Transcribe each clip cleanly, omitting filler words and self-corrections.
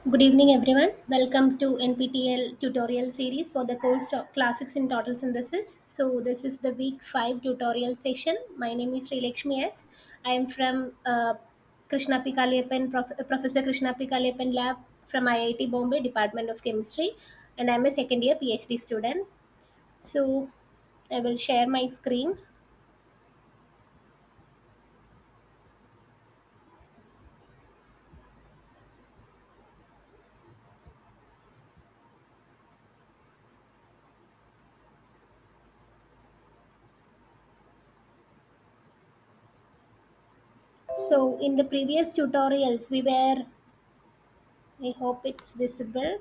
Good evening, everyone. Welcome to NPTEL tutorial series for the course of Classics in Total Synthesis. So, this is the week 5 tutorial session. My name is Sreelekshmi S. I am from Krishna P. Kaliappan, Professor Krishna P. Kaliappan Lab from IIT Bombay, Department of Chemistry, and I am a second year PhD student. So, I will share my screen. So, in the previous tutorials, I hope it's visible.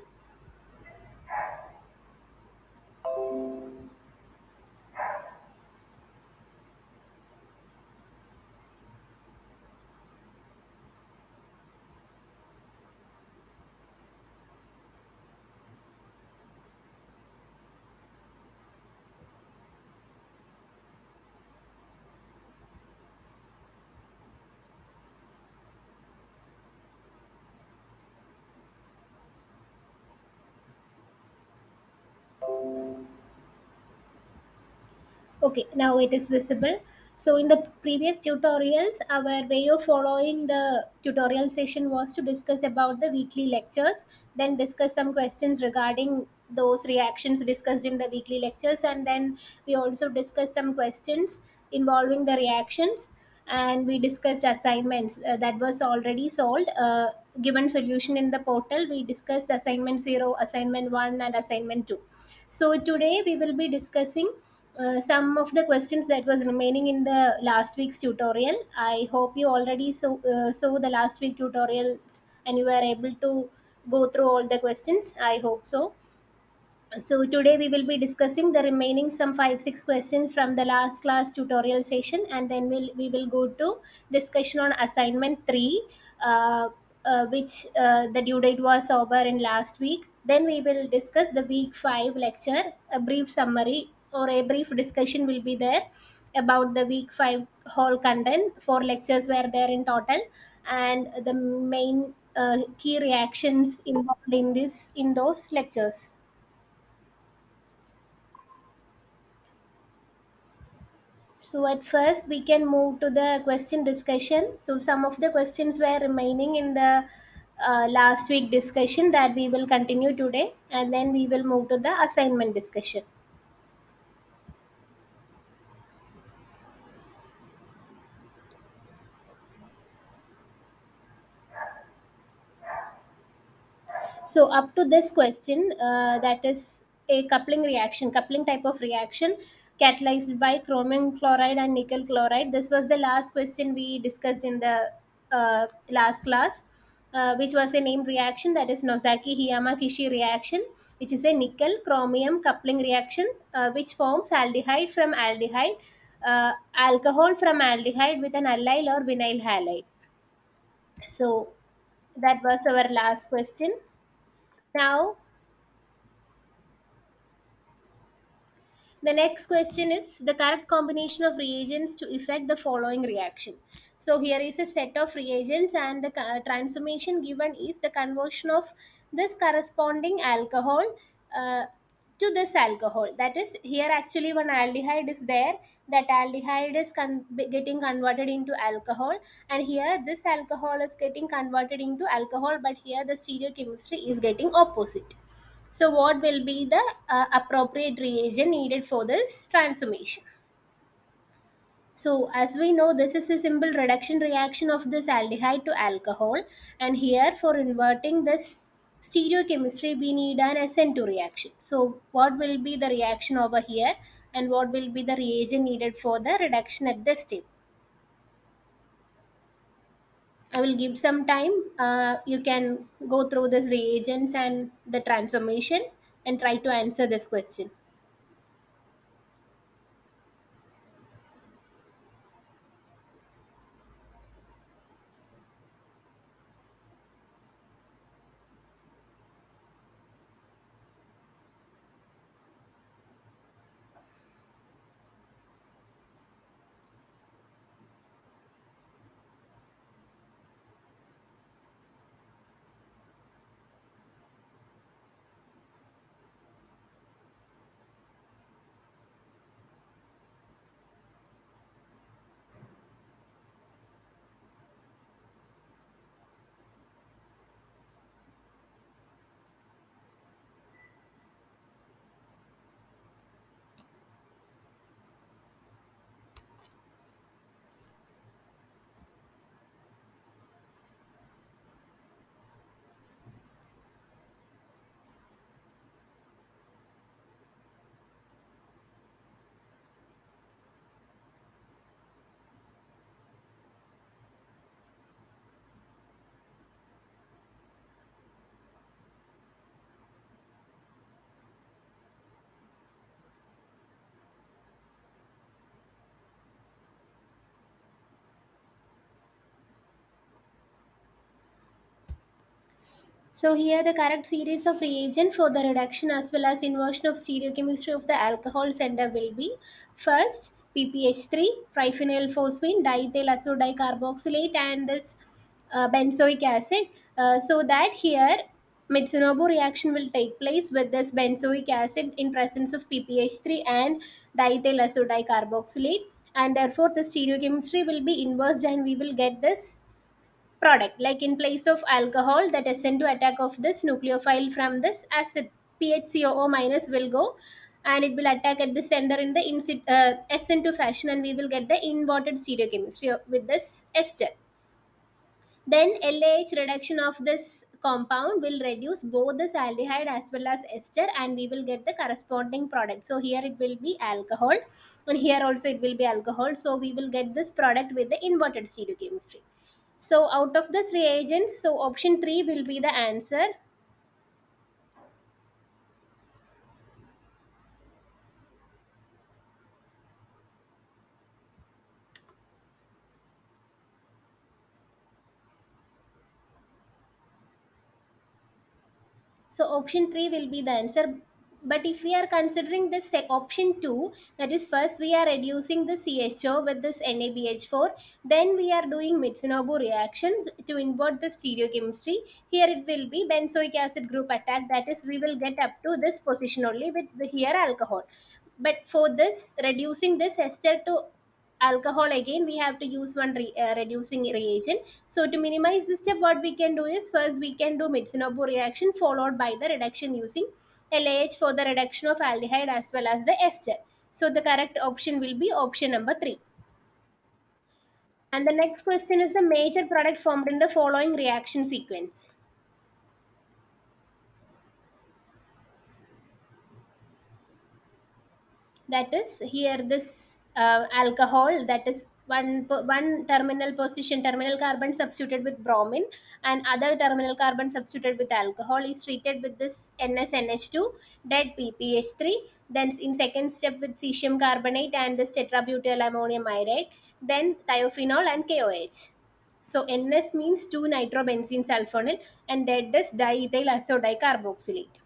Okay, now it is visible. So in the previous tutorials, our way of following the tutorial session was to discuss about the weekly lectures, then discuss some questions regarding those reactions discussed in the weekly lectures, and then we also discussed some questions involving the reactions, and we discussed assignments that was already solved. Given solution in the portal, we discussed assignment 0, assignment 1, and assignment 2. So today we will be discussing some of the questions that was remaining in the last week's tutorial. I hope you already saw the last week tutorials and you were able to go through all the questions. I hope so. So today we will be discussing the remaining some 5 6 questions from the last class tutorial session, and then we will go to discussion on assignment 3, which the due date was over in last week. Then we will discuss the week 5 lecture. A brief summary or a brief discussion will be there about the week 5 whole content. 4 lectures were there in total, and the main key reactions involved in those lectures. So at first we can move to the question discussion. So some of the questions were remaining in the last week discussion that we will continue today, and then we will move to the assignment discussion. So up to this question, that is a coupling type of reaction catalyzed by chromium chloride and nickel chloride. This was the last question we discussed in the last class, which was a named reaction, that is Nozaki Hiyama Kishi reaction, which is a nickel chromium coupling reaction, which forms aldehyde from aldehyde, alcohol from aldehyde with an allyl or vinyl halide. So that was our last question. Now the next question is the correct combination of reagents to effect the following reaction. So here is a set of reagents, and the transformation given is the conversion of this corresponding alcohol uh, to this alcohol. That is, here actually one aldehyde is there. That aldehyde is getting converted into alcohol, and here this alcohol is getting converted into alcohol. But here the stereochemistry is getting opposite. So, what will be the appropriate reagent needed for this transformation? So, as we know, this is a simple reduction reaction of this aldehyde to alcohol, and here for inverting this stereochemistry, we need an SN2 reaction. So, what will be the reaction over here, and what will be the reagent needed for the reduction at this step? I will give some time. You can go through this reagents and the transformation and try to answer this question. So here the correct series of reagent for the reduction as well as inversion of stereochemistry of the alcohol center will be first PPH3, triphenyl phosphine, diethyl azo-dicarboxylate, and this benzoic acid. So that here Mitsunobu reaction will take place with this benzoic acid in presence of PPH3 and diethyl azo-dicarboxylate, and therefore the stereochemistry will be inversed and we will get this product. Like in place of alcohol, that SN2 attack of this nucleophile from this acid PHCOO minus will go and it will attack at the center in the SN2 fashion, and we will get the inverted stereochemistry with this ester. Then LAH reduction of this compound will reduce both this aldehyde as well as ester, and we will get the corresponding product. So here it will be alcohol and here also it will be alcohol. So we will get this product with the inverted stereochemistry. So out of this reagents, so option 3 will be the answer. So option 3 will be the answer. But if we are considering this option 2, that is first we are reducing the CHO with this NaBH4, then we are doing Mitsunobu reaction to invert the stereochemistry. Here it will be benzoic acid group attack, that is we will get up to this position only with the here alcohol. But for this reducing this ester to alcohol, again we have to use one reducing reagent. So to minimize this step, what we can do is first we can do Mitsunobu reaction followed by the reduction using LAH for the reduction of aldehyde as well as the ester. So the correct option will be option number 3. And the next question is a major product formed in the following reaction sequence. That is here this alcohol, that is one terminal position terminal carbon substituted with bromine and other terminal carbon substituted with alcohol is treated with this NSNH2 dead PPH3, then in second step with cesium carbonate and this tetrabutyl ammonium iodide, then thiophenol and KOH. So NS means 2 nitrobenzene sulfonyl and dead is diethyl azo-dicarboxylate.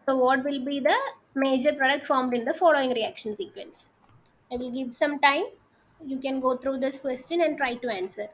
So, what will be the major product formed in the following reaction sequence? I will give some time. You can go through this question and try to answer.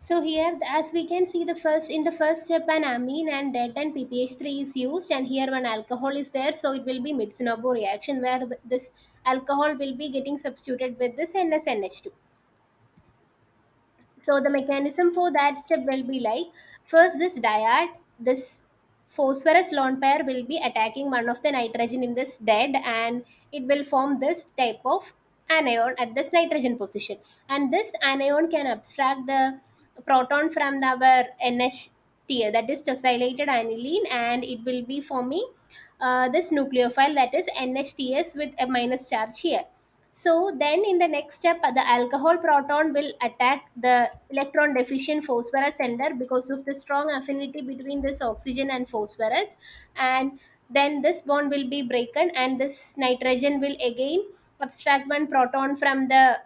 So here, as we can see, the first in the first step, an amine and det and PPH3 is used, and here one alcohol is there, so it will be Mitsunobu reaction where this alcohol will be getting substituted with this NSNH2. So the mechanism for that step will be like first this diad, this phosphorus lone pair will be attacking one of the nitrogen in this dead, and it will form this type of anion at this nitrogen position, and this anion can abstract the proton from our NH, that is tosylated aniline, and it will be forming this nucleophile, that is NHTS with a minus charge here. So then in the next step, the alcohol proton will attack the electron deficient phosphorus center because of the strong affinity between this oxygen and phosphorus. And then this bond will be broken and this nitrogen will again abstract one proton from the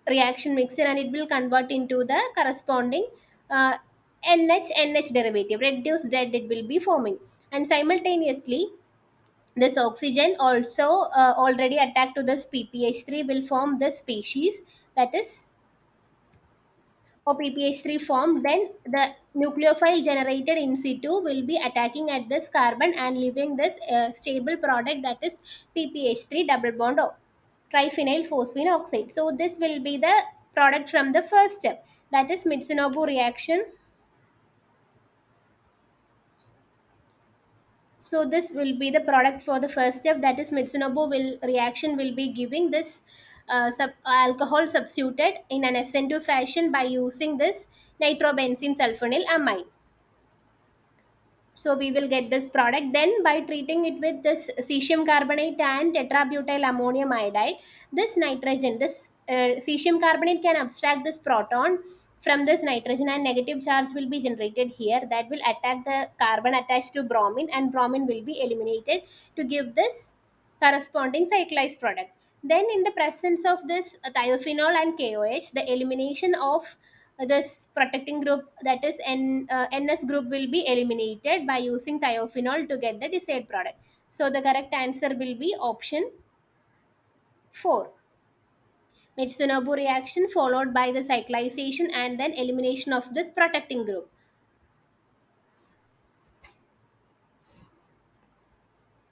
reaction mixture, and it will convert into the corresponding uh, NH derivative, reduced dead it will be forming. And simultaneously, this oxygen also already attached to this pph3 will form this species, that is, or pph3 formed, then the nucleophile generated in situ will be attacking at this carbon and leaving this stable product, that is pph3 double bond O, triphenyl phosphine oxide. So this will be the product from the first step, that is Mitsunobu reaction. So this will be the product for the first step, that is Mitsunobu will reaction will be giving this alcohol substituted in an SN2 fashion by using this nitrobenzene sulfonyl amine. So we will get this product then by treating it with this cesium carbonate and tetrabutyl ammonium iodide. This nitrogen, this cesium carbonate can abstract this proton from this nitrogen, and negative charge will be generated here that will attack the carbon attached to bromine, and bromine will be eliminated to give this corresponding cyclized product. Then in the presence of this thiophenol and KOH, the elimination of this protecting group, that is NS group, will be eliminated by using thiophenol to get the desired product. So the correct answer will be option 4. Mitsunobu reaction followed by the cyclization and then elimination of this protecting group.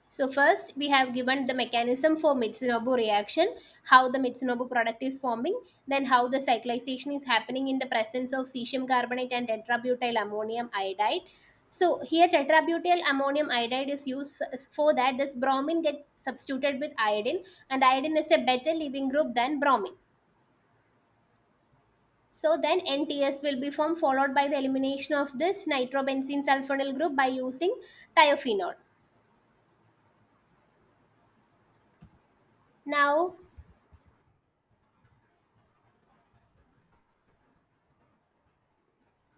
So first we have given the mechanism for Mitsunobu reaction, how the Mitsunobu product is forming, then how the cyclization is happening in the presence of cesium carbonate and tetrabutyl ammonium iodide. So here tetrabutyl ammonium iodide is used for that this bromine get substituted with iodine, and iodine is a better leaving group than bromine. So then NTS will be formed followed by the elimination of this nitrobenzene sulfonyl group by using thiophenol. Now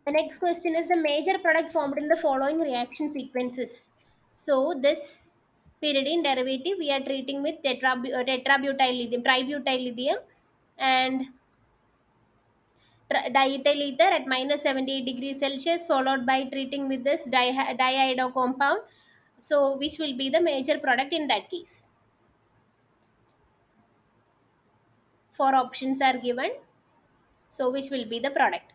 the next question is a major product formed in the following reaction sequences. So this pyridine derivative we are treating with tetrabutyl lithium, tributyl lithium, and diethyl ether at minus 78 degrees Celsius, followed by treating with this diiodo compound. So which will be the major product in that case? Four options are given. So which will be the product?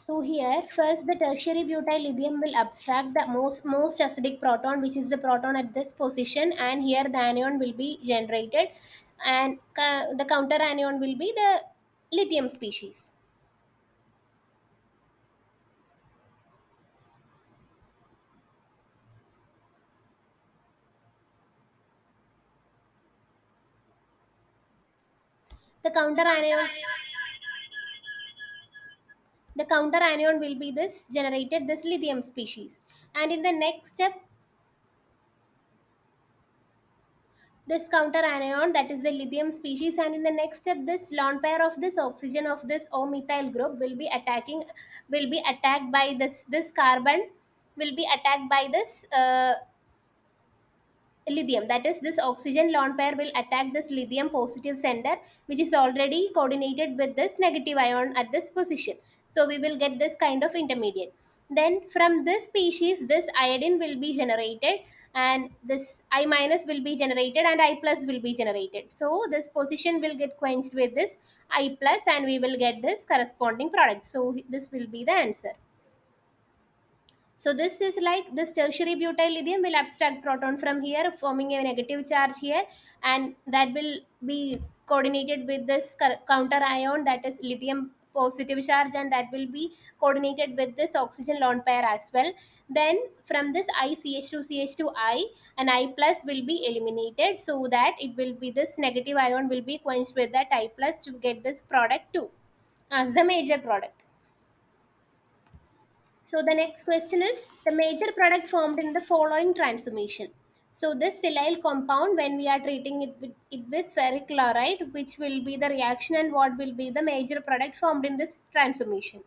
So here, first the tertiary butyl lithium will abstract the most acidic proton, which is the proton at this position, and here the anion will be generated, and the counter anion will be the lithium species. The counter anion, the counter anion will be this generated this lithium species. And in the next step, this counter anion, that is the lithium species, and in the next step this lone pair of this oxygen of this O methyl group will be attacked by this carbon, will be attacked by this lithium, that is this oxygen lone pair will attack this lithium positive center, which is already coordinated with this negative ion at this position. So we will get this kind of intermediate. Then from this species this iodine will be generated, and this I minus will be generated and I plus will be generated. So this position will get quenched with this I plus, and we will get this corresponding product. So this will be the answer. So this is like this tertiary butyl lithium will abstract proton from here, forming a negative charge here, and that will be coordinated with this counter ion, that is lithium positive charge, and that will be coordinated with this oxygen lone pair as well. Then from this ICH2CH2I, an I plus will be eliminated, so that it will be this negative ion will be quenched with that I plus to get this product 2 as the major product. So the next question is the major product formed in the following transformation. So this silyl compound, when we are treating it with ferric chloride, which will be the reaction and what will be the major product formed in this transformation.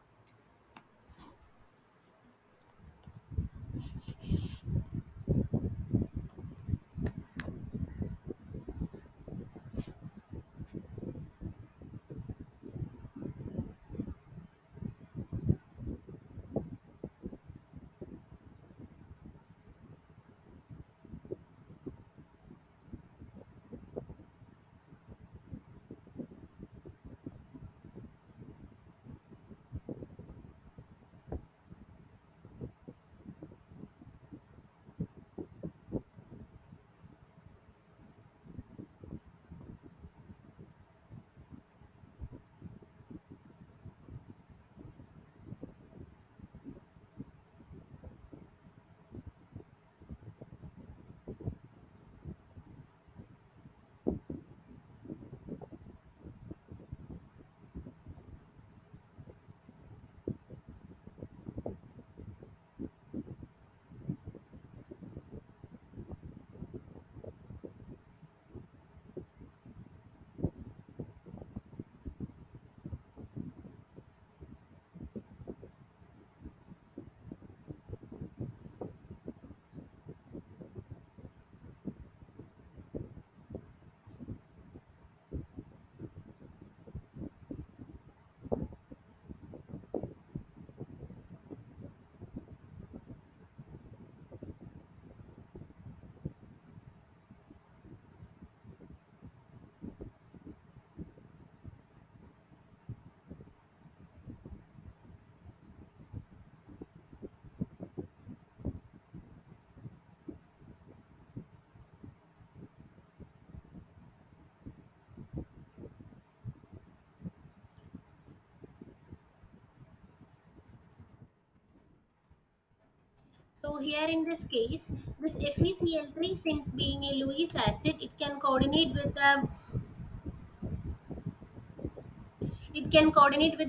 So here in this case, this FeCl3, since being a Lewis acid, it can coordinate with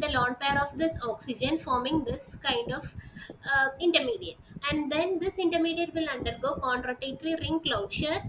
the lone pair of this oxygen, forming this kind of intermediate. And then this intermediate will undergo conrotatory ring closure,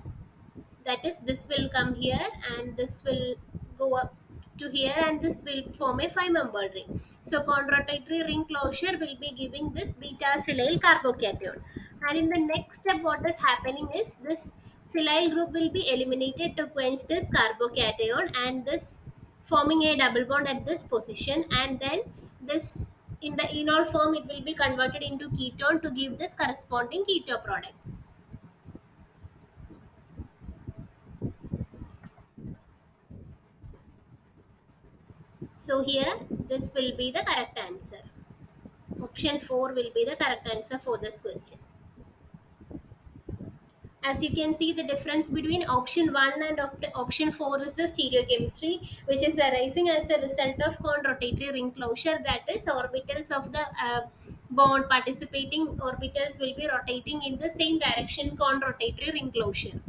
that is this will come here and this will go up to here, and this will form a 5 membered ring. So conrotatory ring closure will be giving this beta silyl carbocation. And in the next step what is happening is this silyl group will be eliminated to quench this carbocation, and this forming a double bond at this position, and then this in the enol form it will be converted into ketone to give this corresponding keto product. So here this will be the correct answer. Option 4 will be the correct answer for this question. As you can see, the difference between option 1 and option 4 is the stereochemistry, which is arising as a result of cone rotatory ring closure, that is orbitals of the bond, participating orbitals will be rotating in the same direction, cone rotatory ring closure.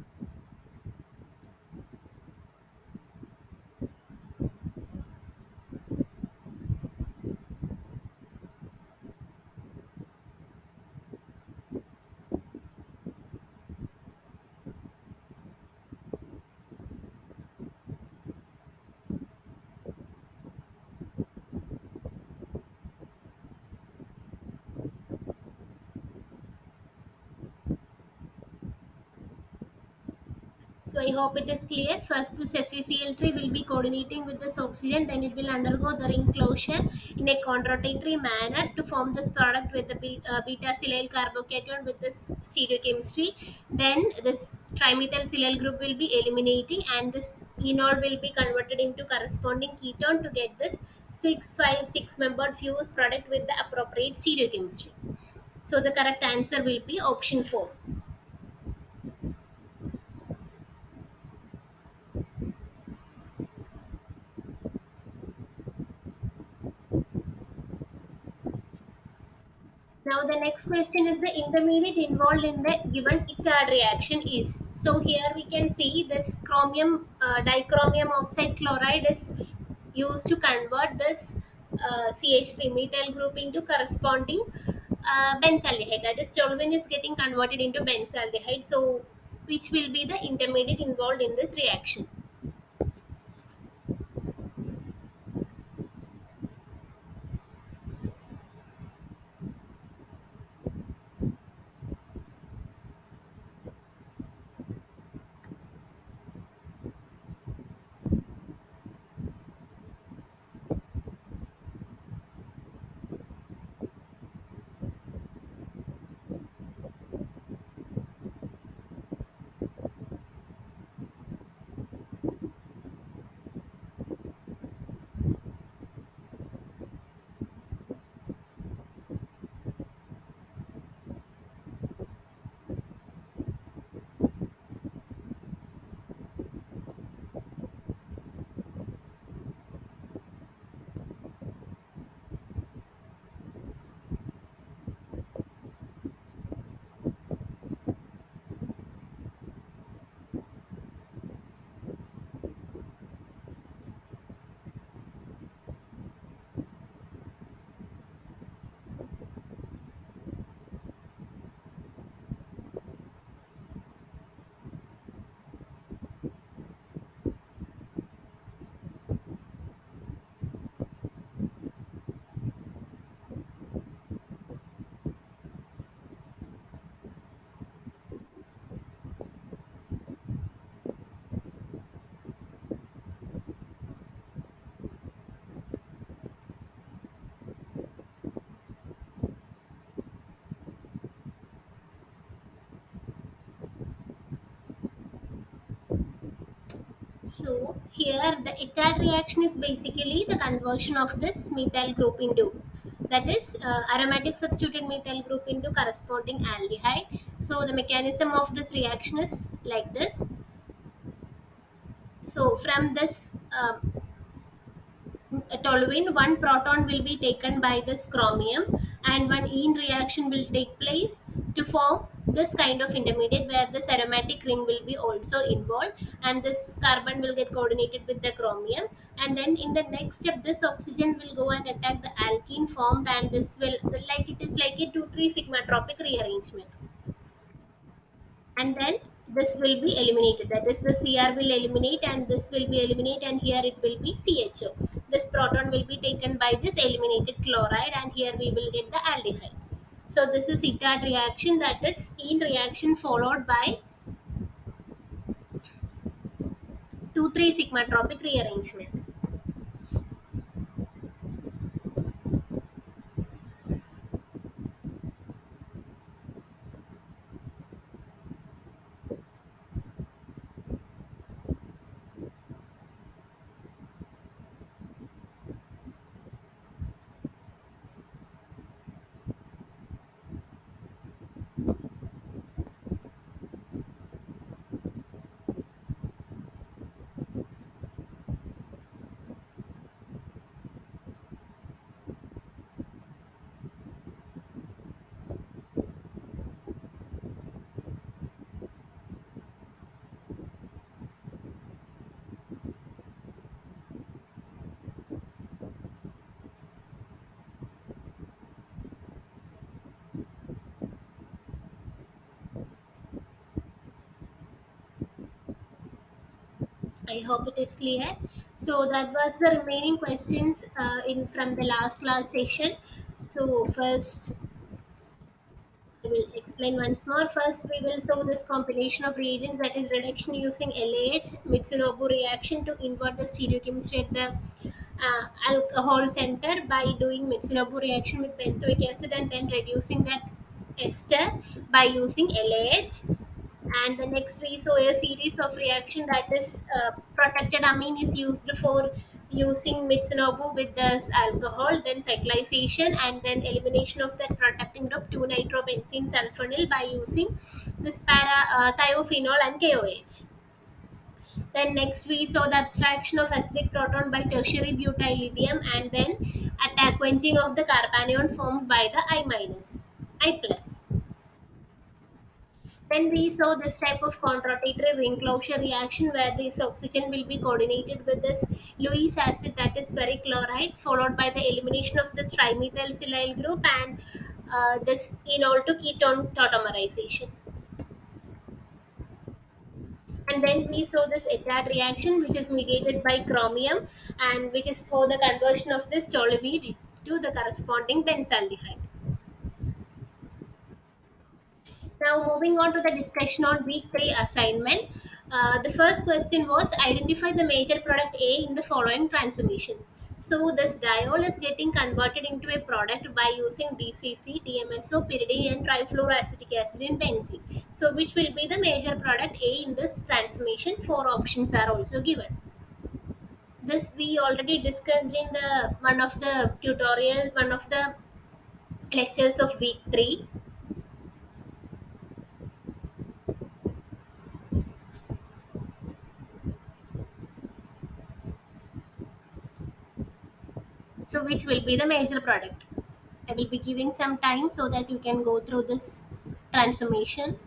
So I hope it is clear. First, this FeCl3 will be coordinating with this oxygen, then it will undergo the ring closure in a conrotatory manner to form this product with the beta-silyl carbocation with this stereochemistry. Then this trimethyl silyl group will be eliminating, and this enol will be converted into corresponding ketone to get this 6,5,6 membered fused product with the appropriate stereochemistry. So the correct answer will be option 4. Now the next question is the intermediate involved in the given ITAD reaction is. So here we can see this chromium dichromium oxide chloride is used to convert this CH3 methyl group into corresponding benzaldehyde. That is, toluene is getting converted into benzaldehyde. So which will be the intermediate involved in this reaction? So here the ITAD reaction is basically the conversion of this methyl group into, that is aromatic substituted methyl group into corresponding aldehyde. So the mechanism of this reaction is like this. So from this toluene, one proton will be taken by this chromium, and one ene reaction will take place to form this kind of intermediate where this aromatic ring will be also involved, and this carbon will get coordinated with the chromium, and then in the next step this oxygen will go and attack the alkene formed, and this will, like it is like a 2,3 sigma tropic rearrangement, and then this will be eliminated, that is the Cr will eliminate and this will be eliminate, and here it will be CHO. This proton will be taken by this eliminated chloride, and here we will get the aldehyde. So this is ITAD reaction, that is ene reaction followed by 2,3 sigma tropic rearrangement. I hope it is clear. So that was the remaining questions in from the last class session. So first, I will explain once more. First, we will show this combination of reagents, that is reduction using LAH, Mitsunobu reaction to invert the stereochemistry at the alcohol center by doing Mitsunobu reaction with benzoic acid and then reducing that ester by using LAH. And the next we saw a series of reaction, that is protected amine is used for using Mitsunobu with this alcohol, then cyclization and then elimination of that protecting group 2-nitrobenzene sulfonyl by using this thiophenol and KOH. Then next we saw the abstraction of acidic proton by tertiary butyl lithium and then attack quenching of the carbanion formed by the I minus, I plus. Then we saw this type of contrarotatory ring closure reaction where this oxygen will be coordinated with this Lewis acid, that is ferric chloride, followed by the elimination of this trimethylsilyl group and this enol to ketone tautomerization. And then we saw this ETAD reaction, which is mediated by chromium and which is for the conversion of this toluene to the corresponding benzaldehyde. Now, moving on to the discussion on week 3 assignment. The first question was identify the major product A in the following transformation. So, this diol is getting converted into a product by using DCC, DMSO, pyridine, and trifluoroacetic acid in benzene. So, which will be the major product A in this transformation? Four options are also given. This we already discussed in the one of the lectures of week 3. So, which will be the major product? I will be giving some time so that you can go through this transformation.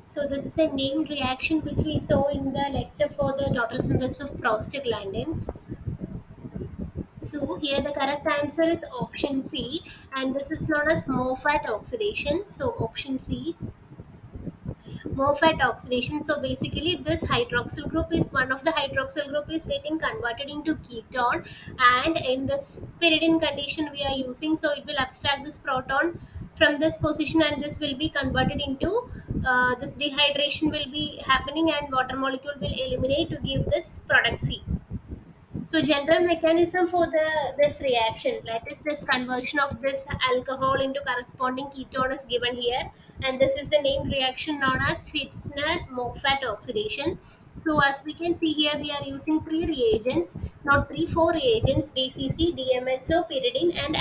So this is a named reaction which we saw in the lecture for the total synthesis of prostaglandins. So here the correct answer is option C, and this is known as MOFAT oxidation. So option C, MOFAT oxidation. So basically this hydroxyl group is one of the hydroxyl group is getting converted into ketone, and in this pyridine condition we are using, so it will abstract this proton from this position and this will be converted into this dehydration will be happening and water molecule will eliminate to give this product C. So general mechanism for the this reaction, that is this conversion of this alcohol into corresponding ketone is given here, and this is the named reaction known as Fitzner-Moffat oxidation. So as we can see here, we are using three reagents, not three, four reagents: DCC, DMSO, pyridine, and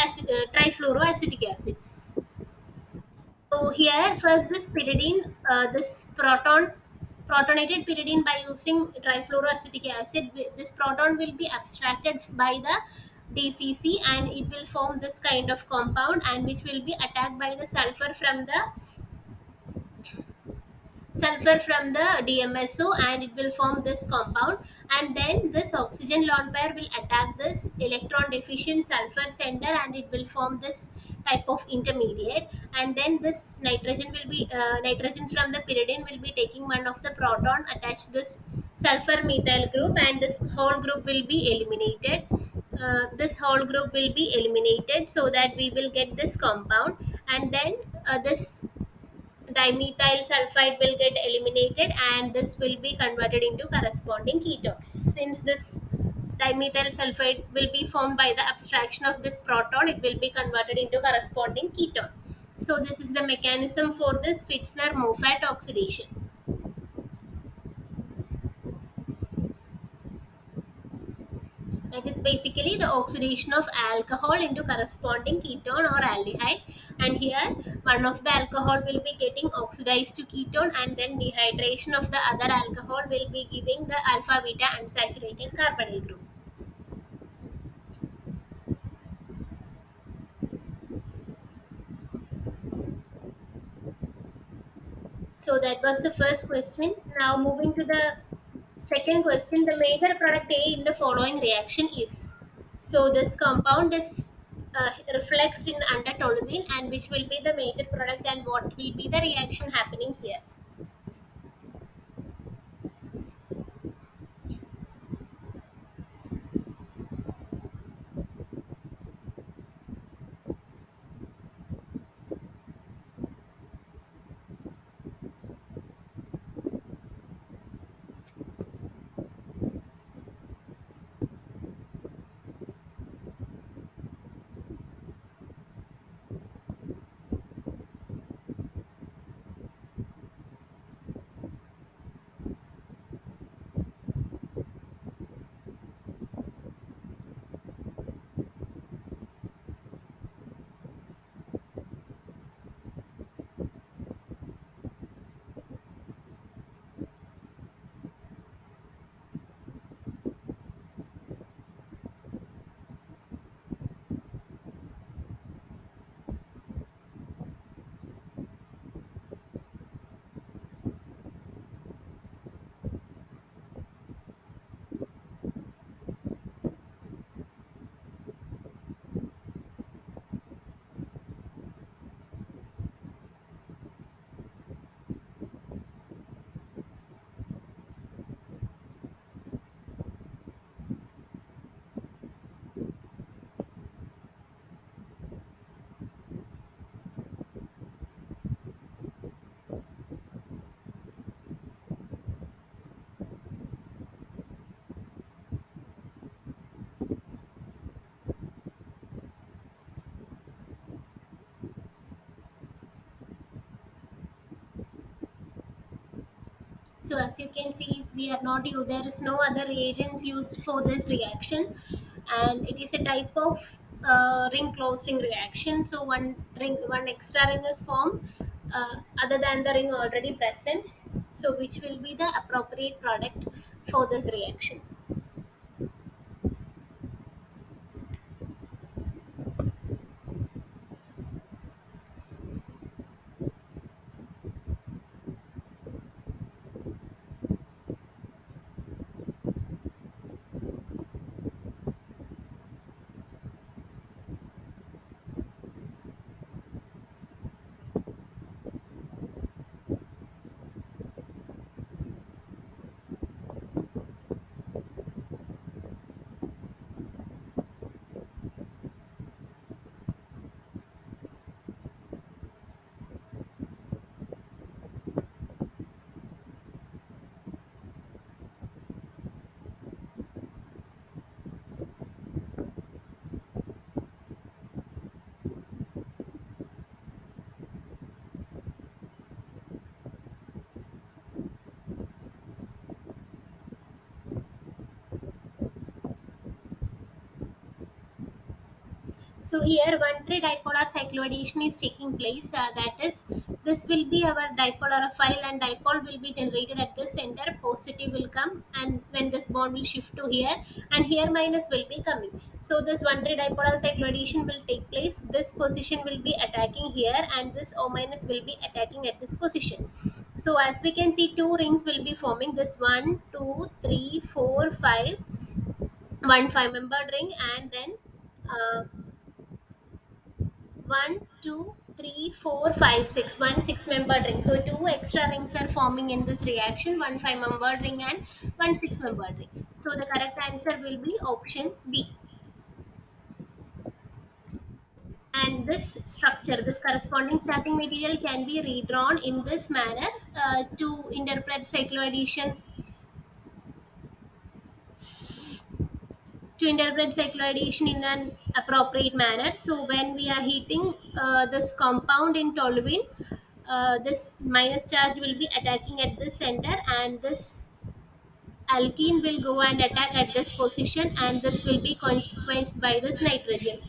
trifluoroacetic acid. So here first this pyridine, this protonated pyridine by using trifluoroacetic acid. This proton will be abstracted by the DCC and it will form this kind of compound, and which will be attacked by the sulfur from the DMSO and it will form this compound, and then this oxygen lone pair will attack this electron deficient sulfur center and it will form this type of intermediate, and then this nitrogen from the pyridine will be taking one of the proton attached this sulfur methyl group, and this whole group will be eliminated. This whole group will be eliminated so that we will get this compound, and then this dimethyl sulfide will get eliminated, and this will be converted into corresponding ketone. Since this dimethyl sulfide will be formed by the abstraction of this proton, it will be converted into corresponding ketone. So this is the mechanism for this Fitzner-Moffat oxidation. That is basically the oxidation of alcohol into corresponding ketone or aldehyde. And here, one of the alcohol will be getting oxidized to ketone, and then dehydration of the other alcohol will be giving the alpha beta unsaturated carbonyl group. So that was the first question. Now moving to the second question, the major product A in the following reaction is. So this compound is reflexed in under toluene, and which will be the major product, and what will be the reaction happening here. So as you can see, we are not used. There is no other reagents used for this reaction, and it is a type of ring closing reaction. So one extra ring is formed other than the ring already present. So which will be the appropriate product for this reaction. So here 1,3 dipolar cycloaddition is taking place. That is, this will be our dipolarified, and dipole will be generated at the center. Positive will come, and when this bond will shift to here, and here minus will be coming. So this 1,3 dipolar cycloaddition will take place. This position will be attacking here, and this O minus will be attacking at this position. So as we can see, two rings will be forming. This one, two, three, four, five, one five-membered ring, and then. Uh, 1 2 three, four, five, six. One six-membered ring. So two extra rings are forming in this reaction. One five-membered ring and one six-membered ring. So the correct answer will be option B. And this structure, this corresponding starting material can be redrawn in this manner to interpret cycloidation in an appropriate manner. So when we are heating this compound in toluene, this minus charge will be attacking at this center, and this alkene will go and attack at this position, and this will be quenched by this nitrogen.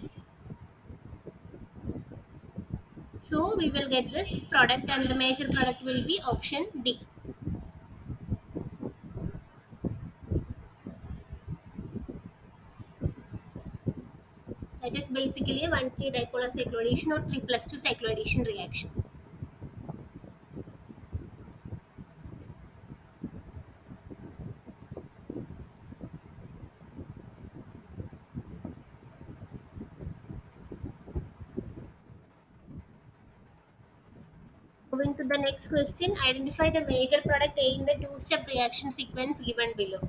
So we will get this product, and the major product will be option D. That is basically a 1,3 dipolar cycloadation or 3 plus 2 cycloadation reaction. Moving to the next question, identify the major product A in the two-step reaction sequence given below.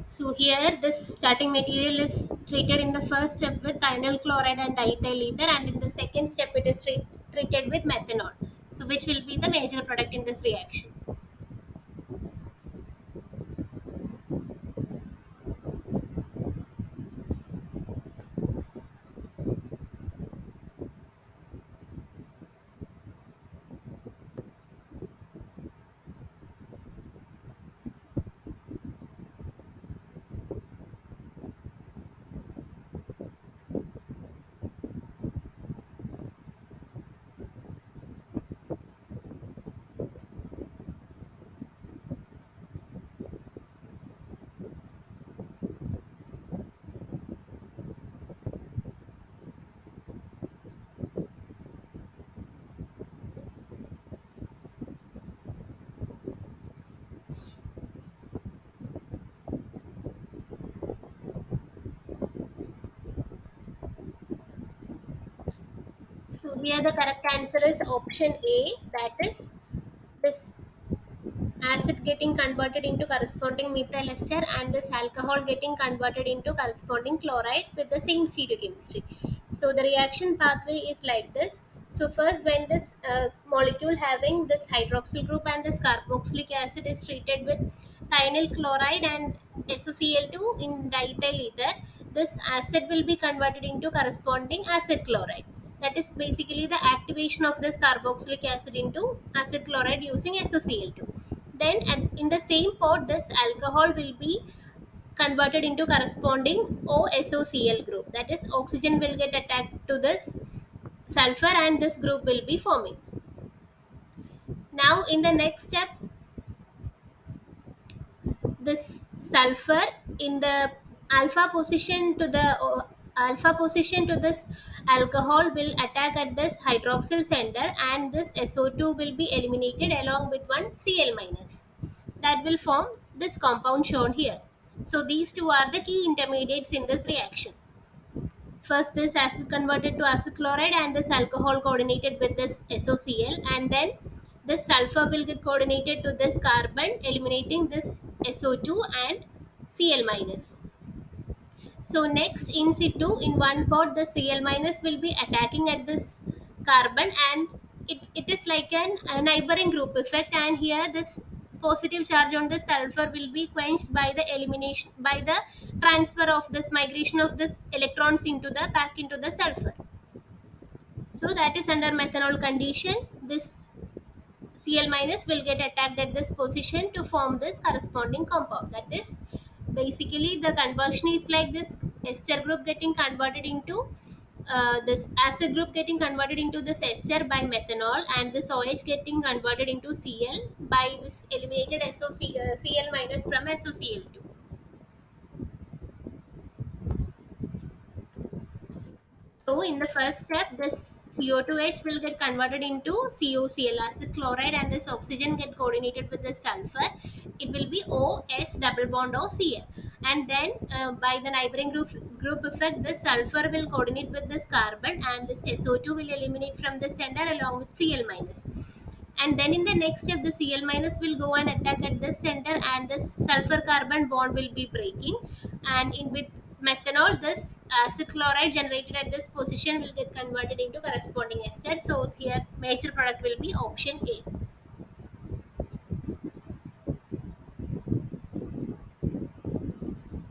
So here this starting material is treated in the first step with thionyl chloride and diethyl ether, and in the second step it is treated with methanol. So which will be the major product in this reaction? So here the correct answer is option A, that is this acid getting converted into corresponding methyl ester and this alcohol getting converted into corresponding chloride with the same stereochemistry. So the reaction pathway is like this. So first, when this molecule having this hydroxyl group and this carboxylic acid is treated with thionyl chloride and SOCl2 in diethyl ether, this acid will be converted into corresponding acid chloride. That is basically the activation of this carboxylic acid into acid chloride using SOCl2. Then in the same pot, this alcohol will be converted into corresponding OSOCl group. That is, oxygen will get attached to this sulfur and this group will be forming. Now in the next step, this sulfur in the alpha position to the alpha position to this alcohol will attack at this hydroxyl center, and this SO2 will be eliminated along with one Cl minus. That will form this compound shown here. So these two are the key intermediates in this reaction. First, this acid converted to acid chloride and this alcohol coordinated with this SOCl, and then this sulfur will get coordinated to this carbon, eliminating this SO2 and Cl minus. So next, in situ, in one pot, the Cl minus will be attacking at this carbon, and it is like a neighboring group effect, and here this positive charge on the sulfur will be quenched by the elimination, by the transfer of this migration of this electrons into the back into the sulfur. So that is under methanol condition. This Cl minus will get attacked at this position to form this corresponding compound. That is basically the conversion is like this ester group getting converted into this acid group getting converted into this ester by methanol, and this OH getting converted into Cl by this eliminated Cl minus from SOCl2. So in the first step, this CO2H will get converted into COCl, acid chloride, and this oxygen get coordinated with the sulfur. It will be OS double bond OCl. And then by the neighboring group effect, the sulfur will coordinate with this carbon, and this SO2 will eliminate from the center along with Cl minus. And then in the next step, the Cl minus will go and attack at this center, and this sulfur carbon bond will be breaking. And in with methanol, this acid chloride generated at this position will get converted into corresponding ester. So here major product will be option A.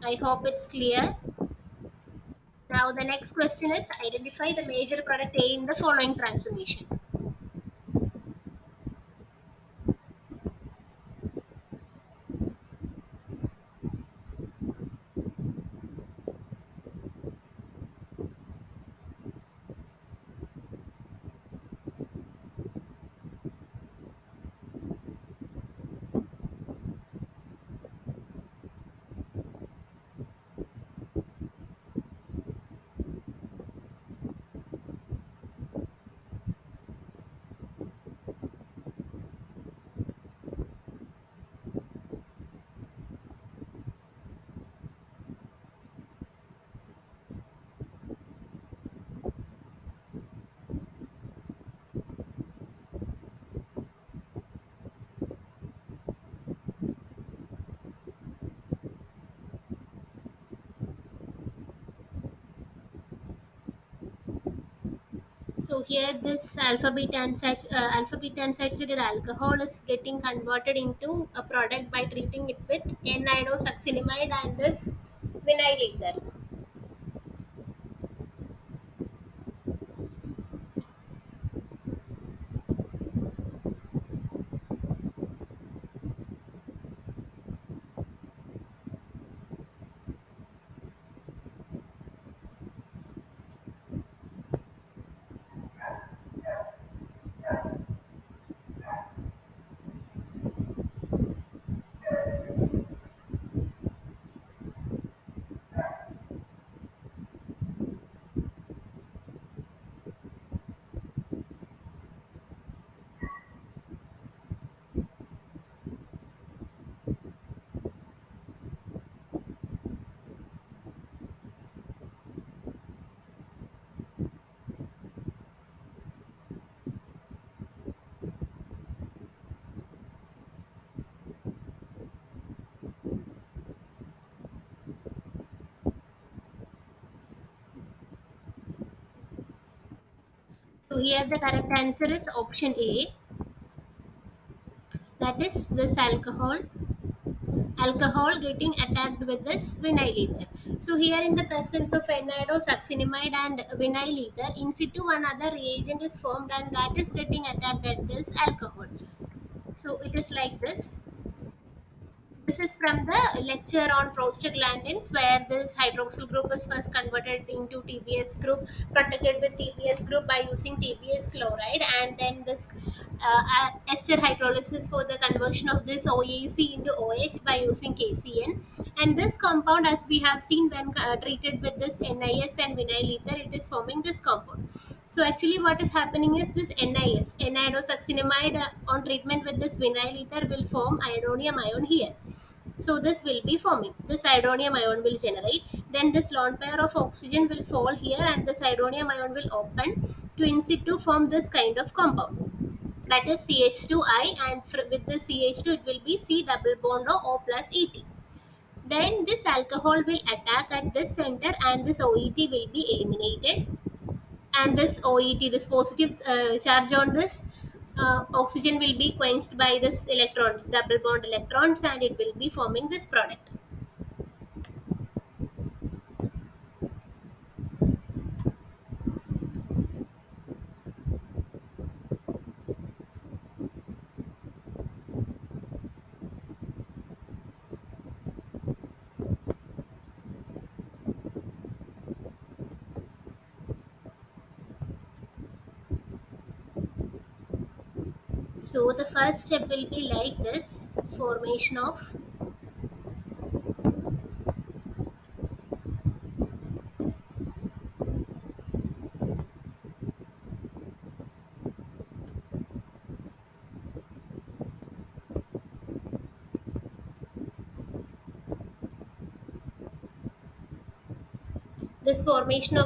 I hope it's clear. Now the next question is, identify the major product A in the following transformation. So here this alpha beta unsaturated alcohol is getting converted into a product by treating it with N-iodosuccinimide and this vinyl ether. So here the correct answer is option A. That is this alcohol getting attacked with this vinyl ether. So here in the presence of N-iodosuccinimide and vinyl ether, in situ one other reagent is formed, and that is getting attacked at this alcohol. So it is like this. This is from the lecture on prostaglandins, where this hydroxyl group is first converted into TBS group, protected with TBS group by using TBS chloride, and then this ester hydrolysis for the conversion of this OAC into OH by using KCN. And this compound, as we have seen when treated with this NIS and vinyl ether, it is forming this compound. So actually, what is happening is this NIS, N-iodosuccinimide, on treatment with this vinyl ether will form iodonium ion here. So this will be forming. This iodonium ion will generate. Then this lone pair of oxygen will fall here, and this iodonium ion will open to in situ form this kind of compound. That is CH2I, and with the CH2 it will be C double bond O plus ET. Then this alcohol will attack at this center, and this OET will be eliminated, and this OET, this positive charge on this oxygen will be quenched by this electrons, double bond electrons, and it will be forming this product. So the first step will be like this: formation of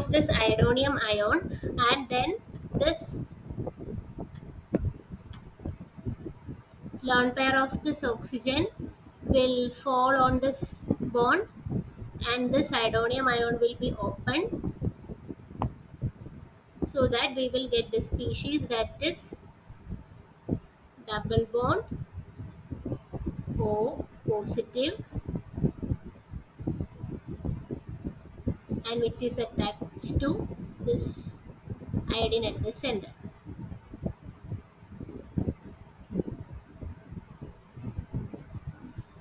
this iodonium ion, and then this lone pair of this oxygen will fall on this bond, and this iodonium ion will be opened, so that we will get this species, that is double bond O positive, and which is attached to this iodine at the center.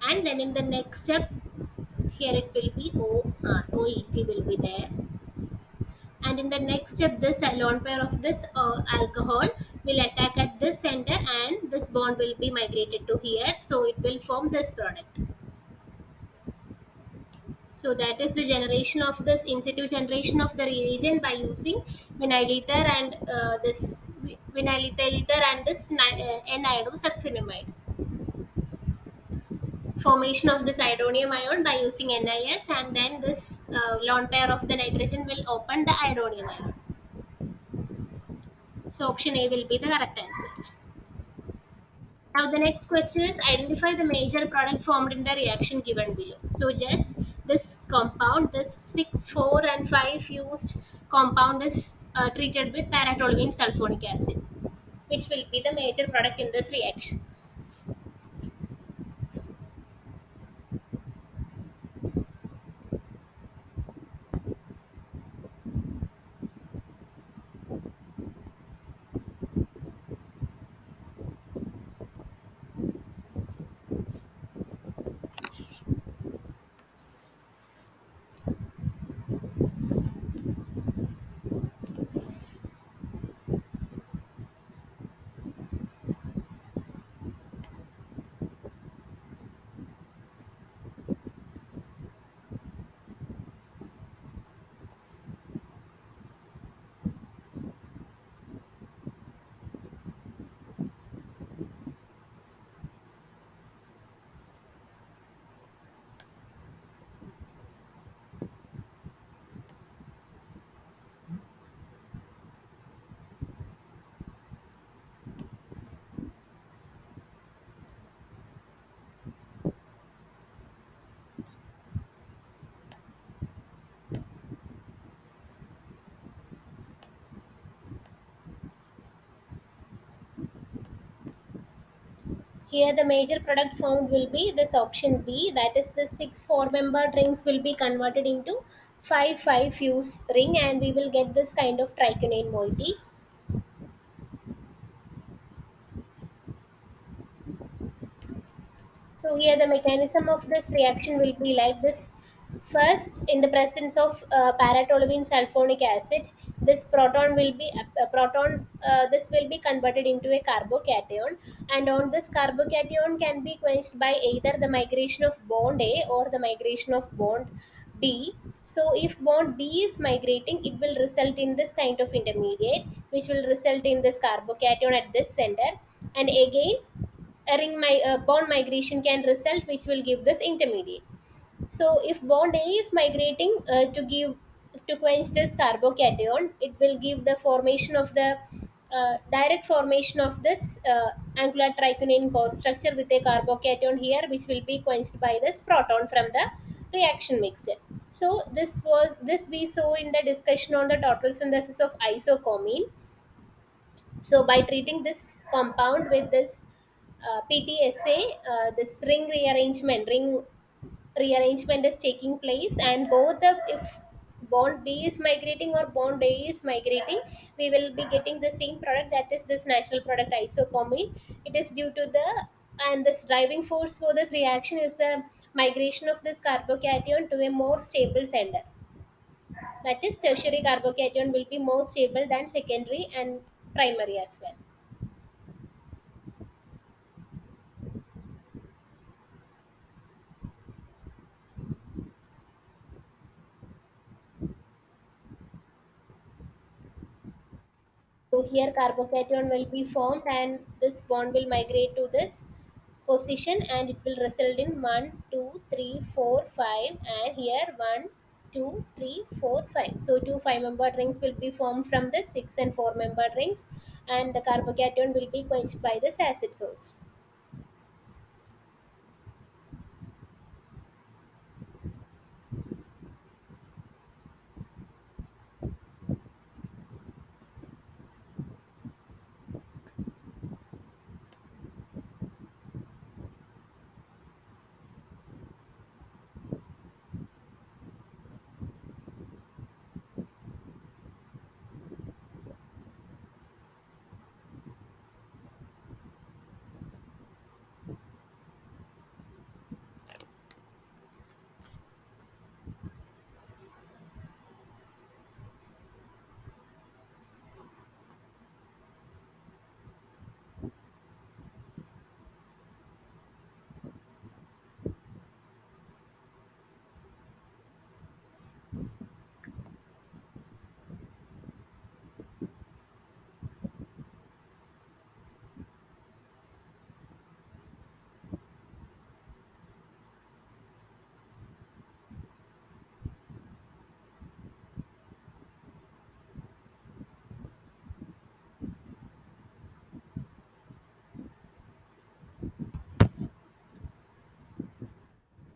And then in the next step, here it will be OET will be there. And in the next step, this lone pair of this alcohol will attack at this center, and this bond will be migrated to here, so it will form this product. So that is the generation of this in situ generation of the reagent by using vinyl ether and this vinyl ether and this N-iodosuccinimide. Formation of this iodonium ion by using NIS, and then this lone pair of the nitrogen will open the iodonium ion. So option A will be the correct answer. Now the next question is identify the major product formed in the reaction given below. So just this compound, this 6, 4 and 5 fused compound is treated with paratoluene sulfonic acid, which will be the major product in this reaction. Here the major product formed will be this option B, that is the 6 4-member rings will be converted into 5 5 fused ring, and we will get this kind of trichonane moiety. So here the mechanism of this reaction will be like this. First, in the presence of paratoluene sulfonic acid, this proton will be this will be converted into a carbocation, and on this carbocation can be quenched by either the migration of bond A or the migration of bond D. So if bond D is migrating, it will result in this kind of intermediate, which will result in this carbocation at this center, and again bond migration can result, which will give this intermediate. So if bond A is migrating to quench this carbocation, it will give the formation of the direct formation of this angular trichonane core structure with a carbocation here, which will be quenched by this proton from the reaction mixture. So this we saw in the discussion on the total synthesis of isocommine. So by treating this compound with this PTSA, this ring rearrangement is taking place, and both the if bond D is migrating or bond A is migrating, we will be getting the same product, that is this natural product isocommine. It is due to the and this driving force for this reaction is the migration of this carbocation to a more stable center. That is tertiary carbocation will be more stable than secondary and primary as well. So here carbocation will be formed and this bond will migrate to this position and it will result in 1, 2, 3, 4, 5, and here 1, 2, 3, 4, 5. So two 5 membered rings will be formed from the 6 and 4 membered rings, and the carbocation will be quenched by this acid source.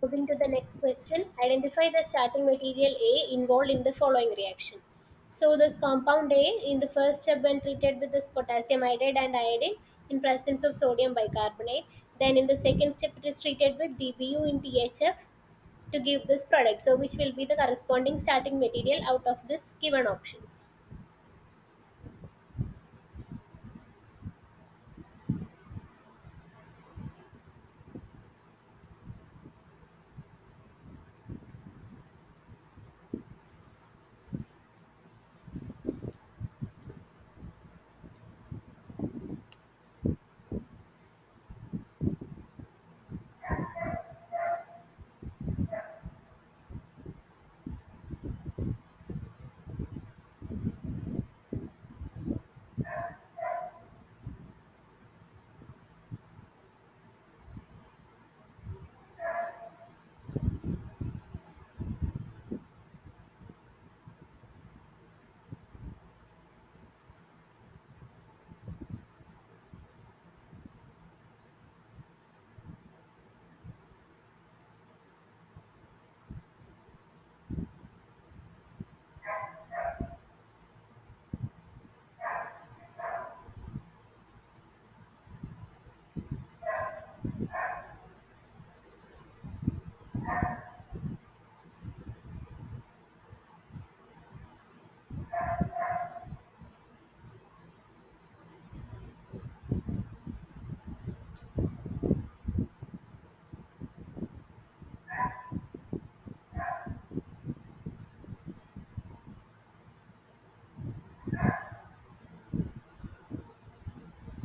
Moving to the next question, identify the starting material A involved in the following reaction. So this compound A in the first step when treated with this potassium iodide and iodine in presence of sodium bicarbonate, then in the second step it is treated with DBU in THF to give this product. So which will be the corresponding starting material out of this given options.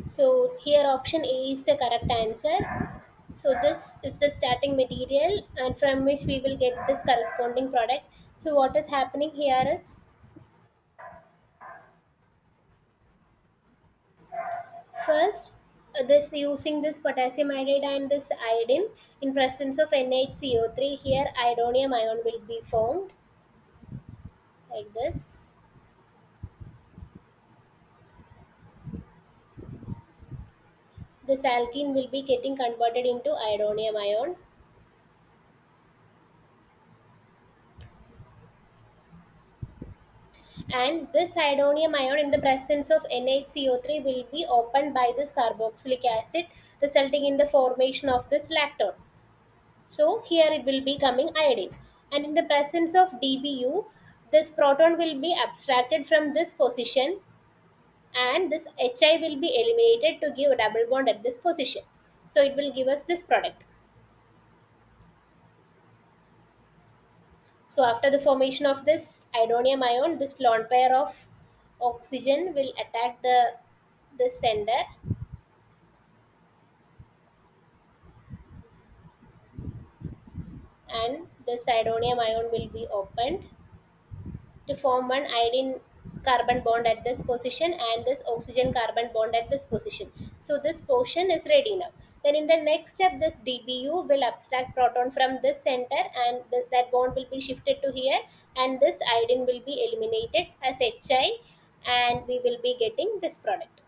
So here option A is the correct answer. So this is the starting material and from which we will get this corresponding product. So what is happening here is first this using this potassium iodide and this iodine in presence of NHCO3, here iodonium ion will be formed like this. This alkene will be getting converted into iodonium ion, and this iodonium ion in the presence of NHCO3 will be opened by this carboxylic acid, resulting in the formation of this lactone. So here it will be coming iodine. And in the presence of DBU, this proton will be abstracted from this position and this HI will be eliminated to give a double bond at this position. So it will give us this product. So after the formation of this iodonium ion, this lone pair of oxygen will attack the sender, and this iodonium ion will be opened to form one iodine carbon bond at this position and this oxygen carbon bond at this position. So this portion is ready now. Then in the next step, this DBU will abstract proton from this center, and that bond will be shifted to here, and this iodine will be eliminated as HI, and we will be getting this product.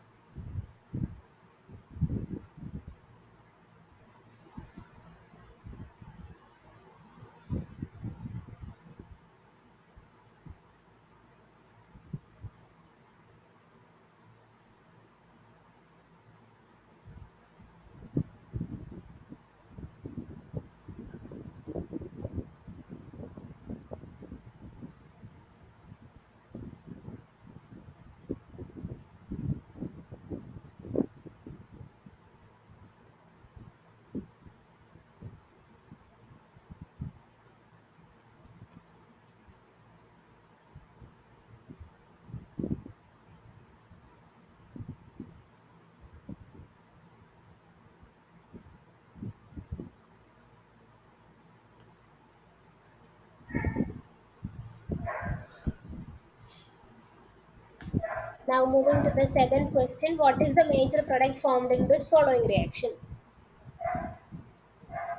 Now moving to the second question, what is the major product formed in this following reaction?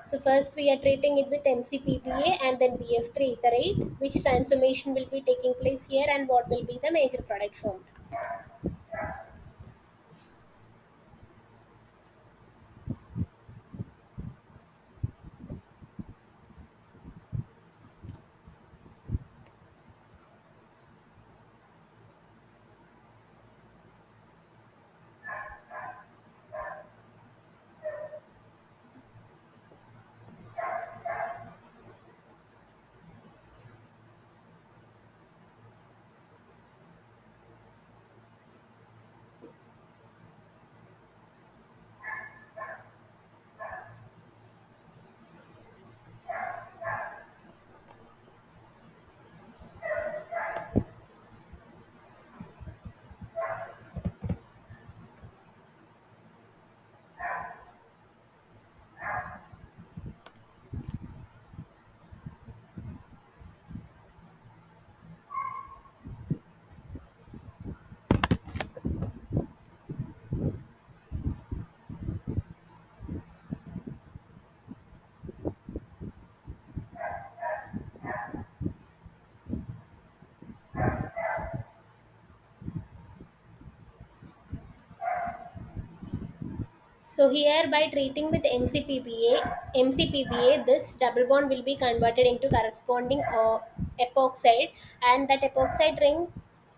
So first we are treating it with MCPPA and then BF3 iterate. Which transformation will be taking place here and what will be the major product formed? So here by treating with MCPPA, this double bond will be converted into corresponding epoxide, and that epoxide ring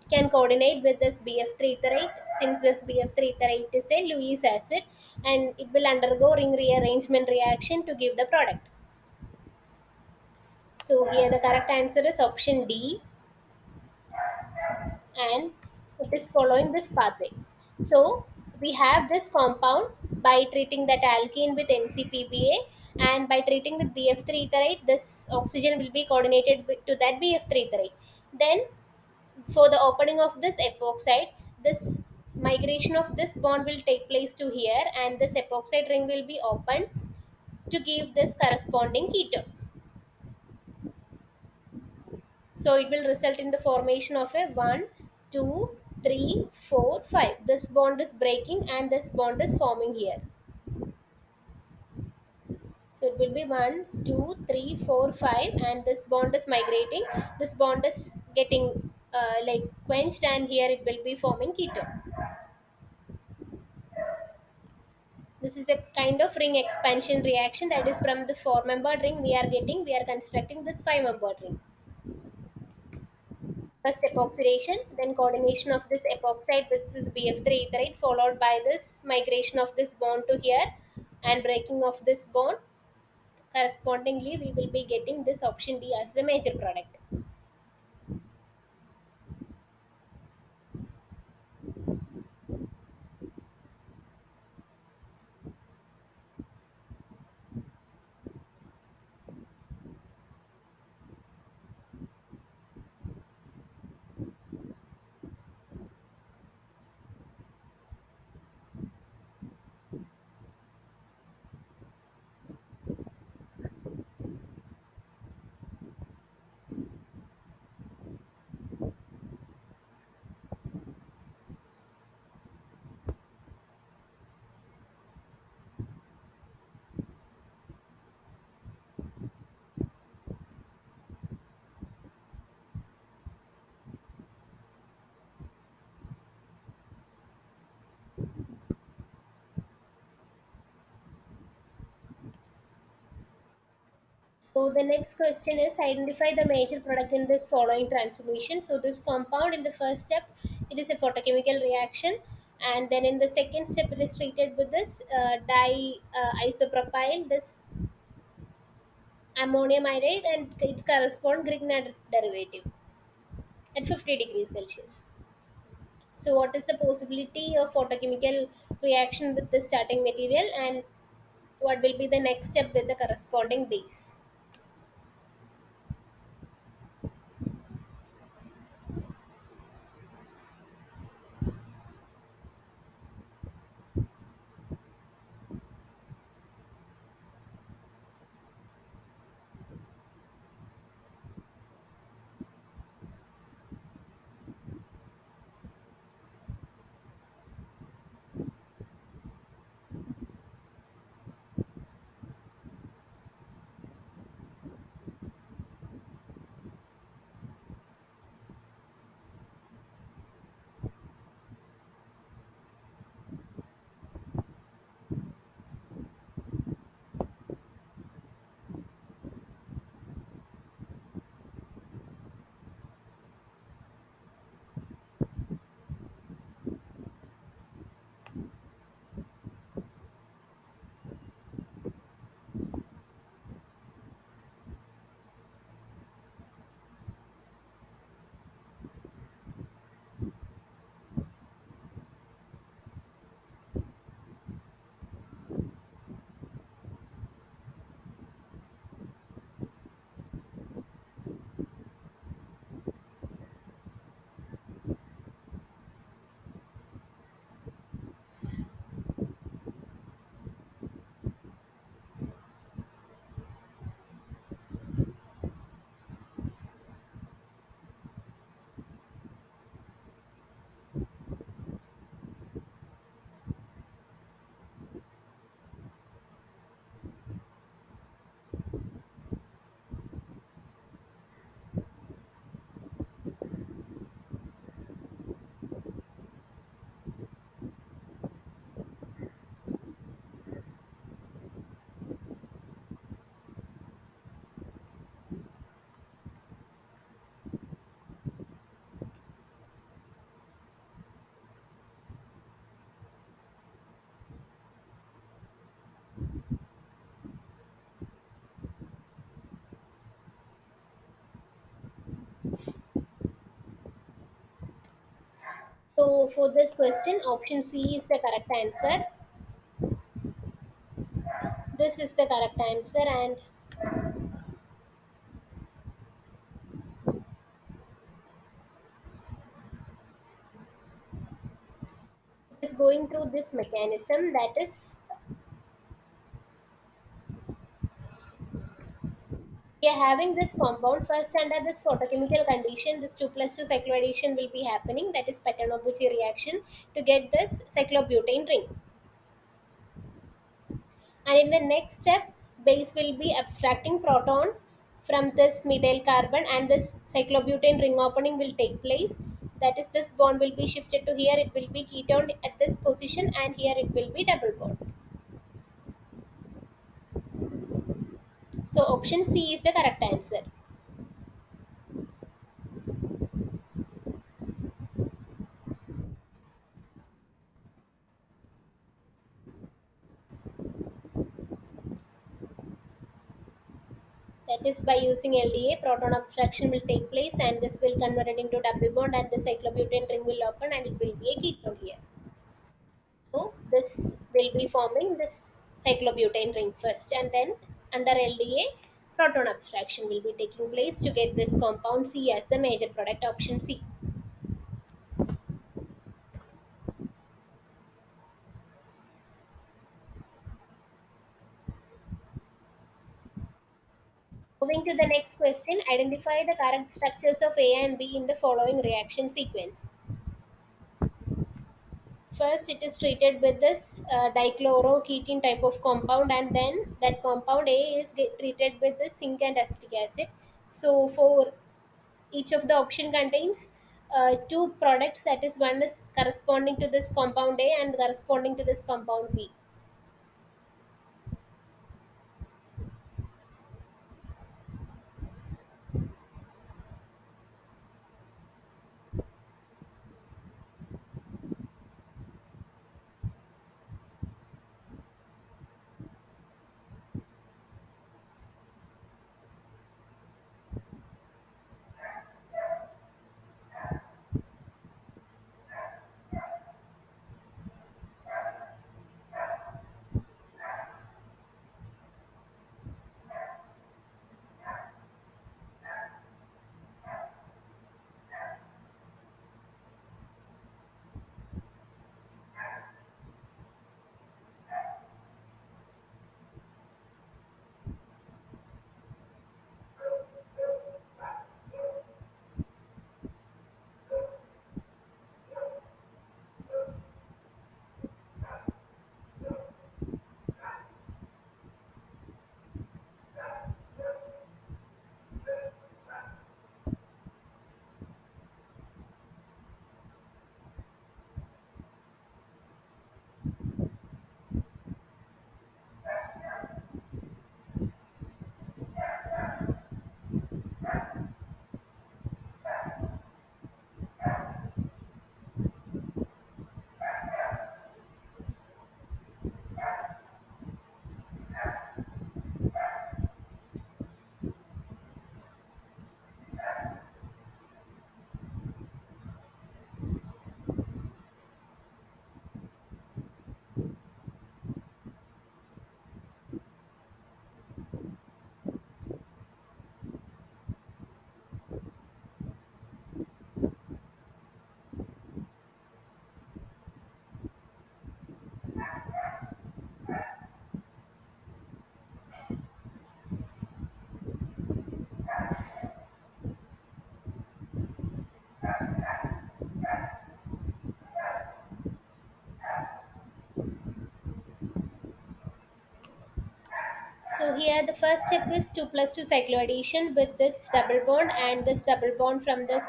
can coordinate with this BF3 iterate, since this BF3 iterate is a Lewis acid, and it will undergo ring rearrangement reaction to give the product. So here the correct answer is option D, and it is following this pathway. So we have this compound by treating that alkene with MCPBA, and by treating with BF3 iterate, this oxygen will be coordinated to that BF3 iterate. Then for the opening of this epoxide, this migration of this bond will take place to here, and this epoxide ring will be opened to give this corresponding ketone. So it will result in the formation of a 1, 2, 3, 4, 5. This bond is breaking and this bond is forming here. So it will be 1, 2, 3, 4, 5, and this bond is migrating. This bond is getting like quenched, and here it will be forming ketone. This is a kind of ring expansion reaction, that is from the 4-membered ring we are constructing this 5-membered ring. First epoxidation, then coordination of this epoxide with this BF3 iterate, followed by this migration of this bond to here and breaking of this bond. Correspondingly, we will be getting this option D as the major product. So the next question is identify the major product in this following transformation. So this compound in the first step, it is a photochemical reaction, and then in the second step it is treated with this di isopropyl, this ammonium iodide and its correspond Grignard derivative at 50 degrees Celsius. So what is the possibility of photochemical reaction with the starting material, and what will be the next step with the corresponding base? So for this question, option C is the correct answer. This is the correct answer, and it is going through this mechanism, that is, we are having this compound first under this photochemical condition. This 2 plus 2 cycloaddition will be happening, that is Pekanobuchi reaction, to get this cyclobutane ring. And in the next step, base will be abstracting proton from this methyl carbon, and this cyclobutane ring opening will take place. That is, this bond will be shifted to here, it will be ketone at this position, and here it will be double bond. So option C is the correct answer. That is, by using LDA, proton abstraction will take place, and this will convert it into double bond, and the cyclobutane ring will open, and it will be a ketone here. So this will be forming this cyclobutane ring first, and then under LDA, proton abstraction will be taking place to get this compound C as a major product, option C. Moving to the next question, identify the current structures of A and B in the following reaction sequence. First, it is treated with this dichloroketene type of compound, and then that compound A is treated with the zinc and acetic acid. So, for each of the option contains two products, that is, one is corresponding to this compound A and corresponding to this compound B. So here the first step is 2 plus 2 cycloaddition with this double bond and this double bond from this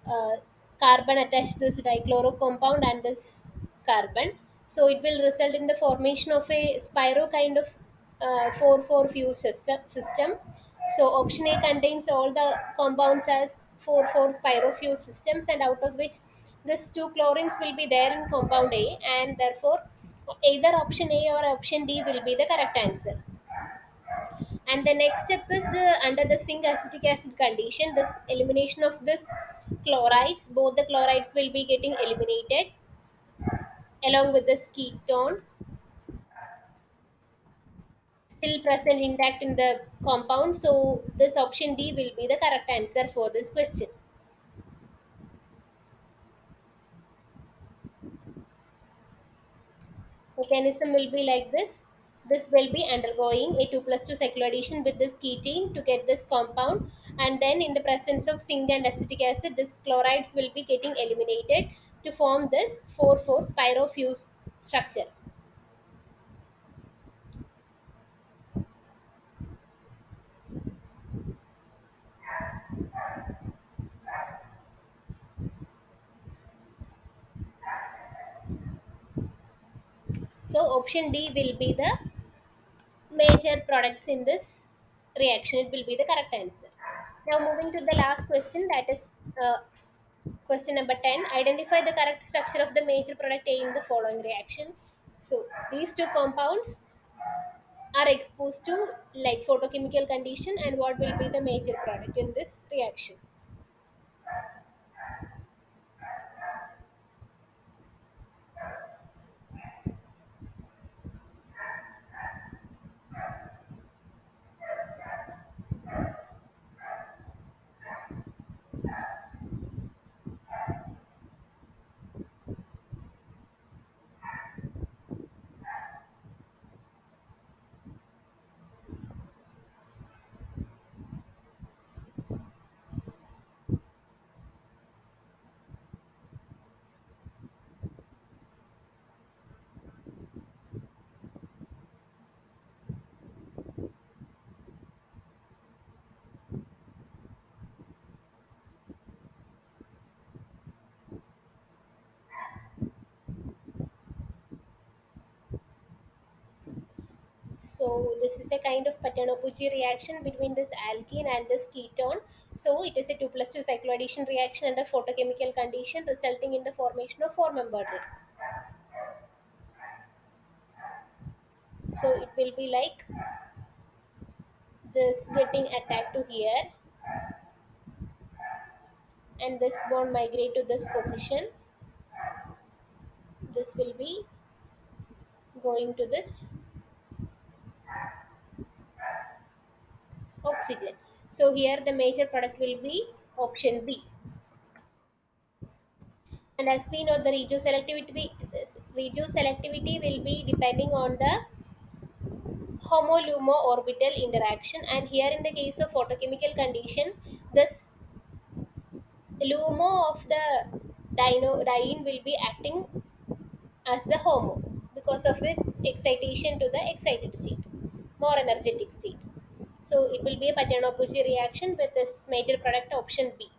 uh, carbon attached to this dichloro compound and this carbon. So it will result in the formation of a spiro kind of 4 4 fuse system. So option A contains all the compounds as 4 4 spiro fuse systems, and out of which this two chlorines will be there in compound A, and therefore either option A or option D will be the correct answer. And the next step is under the zinc acetic acid condition, this elimination of this chlorides, both the chlorides will be getting eliminated along with this ketone still present intact in the compound. So this option D will be the correct answer for this question. Mechanism will be like this. This will be undergoing a 2 plus 2 cycloaddition with this ketene to get this compound, and then in the presence of zinc and acetic acid, this chlorides will be getting eliminated to form this 4 4 spirofuse structure. So option D will be the major products in this reaction. It will be the correct answer. Now moving to the last question, that is question number 10. Identify the correct structure of the major product A in the following reaction. So these two compounds are exposed to like photochemical condition, and what will be the major product in this reaction. So this is a kind of Patanapucci reaction between this alkene and this ketone. So it is a 2 plus 2 cycloaddition reaction under photochemical condition resulting in the formation of 4 membered ring. So it will be like this getting attacked to here, and this bond migrate to this position. This will be going to this oxygen. So here the major product will be option B. And as we know, the regioselectivity will be depending on the homolumo orbital interaction. And here in the case of photochemical condition, this LUMO of the diene will be acting as the HOMO because of its excitation to the excited state, more energetic state. So it will be a Patanapucci reaction with this major product option B.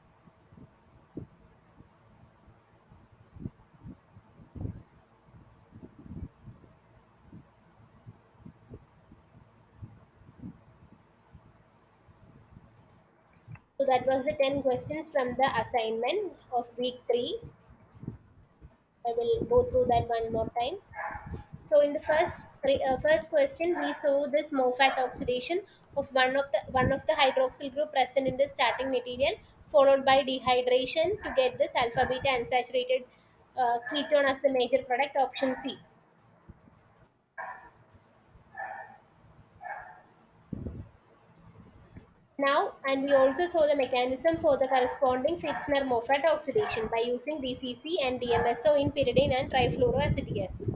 So that was the 10 questions from the assignment of week 3. I will go through that one more time. So in the first question, we saw this MOFAT oxidation of one of the hydroxyl group present in the starting material, followed by dehydration to get this alpha beta unsaturated ketone as the major product. Option C. Now, and we also saw the mechanism for the corresponding Fitzner MOFAT oxidation by using DCC and DMSO in pyridine and trifluoroacetic acid.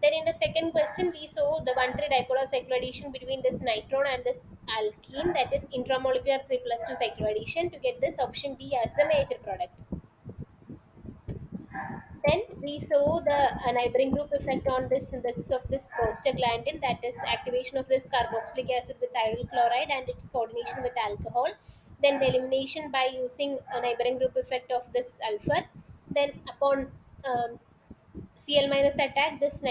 Then in the second question, we saw the 1,3 dipolar cycloaddition between this nitron and this alkene, that is intramolecular 3 plus 2 cycloaddition to get this option D as the major product. Then we saw the neighboring group effect on this synthesis of this prostaglandin, that is activation of this carboxylic acid with aryl chloride and its coordination with alcohol. Then the elimination by using a neighboring group effect of this sulfur. Then upon Cl minus attack, this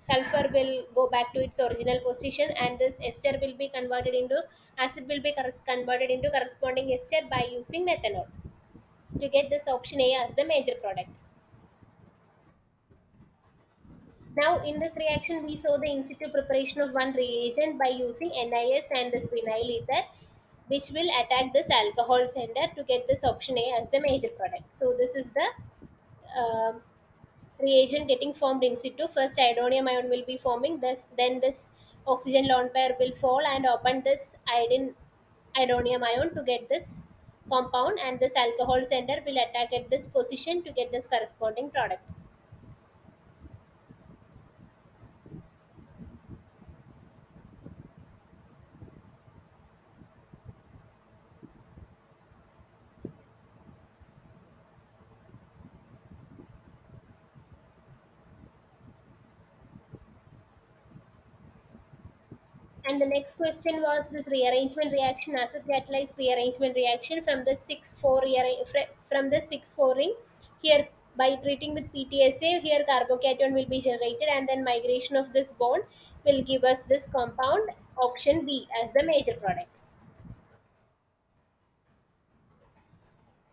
sulfur will go back to its original position, and this ester will be converted into acid will be converted into corresponding ester by using methanol to get this option A as the major product. Now, in this reaction, we saw the in situ preparation of one reagent by using NIS and this vinyl ether, which will attack this alcohol center to get this option A as the major product. So, this is the uh, reagent getting formed in situ. First, iodinium ion will be forming. Then this oxygen lone pair will fall and open this iodine iodinium ion to get this compound, and this alcohol center will attack at this position to get this corresponding product. And the next question was this rearrangement reaction, acid catalyzed rearrangement reaction from the 6,4 from the 6,4 ring. Here, by treating with PTSA, here carbocation will be generated, and then migration of this bond will give us this compound option B as the major product.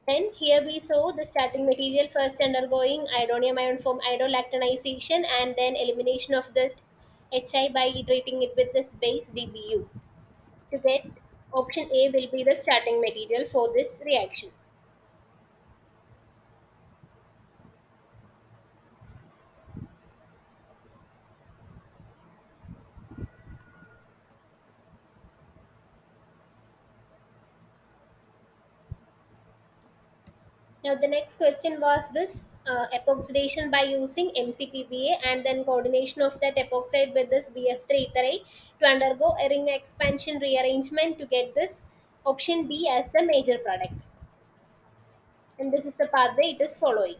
Then here we saw the starting material first undergoing iodonium ion form iodolactonization, and then elimination of the HI by treating it with this base DBU. To get option A will be the starting material for this reaction. Now the next question was this epoxidation by using MCPPA and then coordination of that epoxide with this BF3 etherate to undergo a ring expansion rearrangement to get this option B as the major product. And this is the pathway it is following.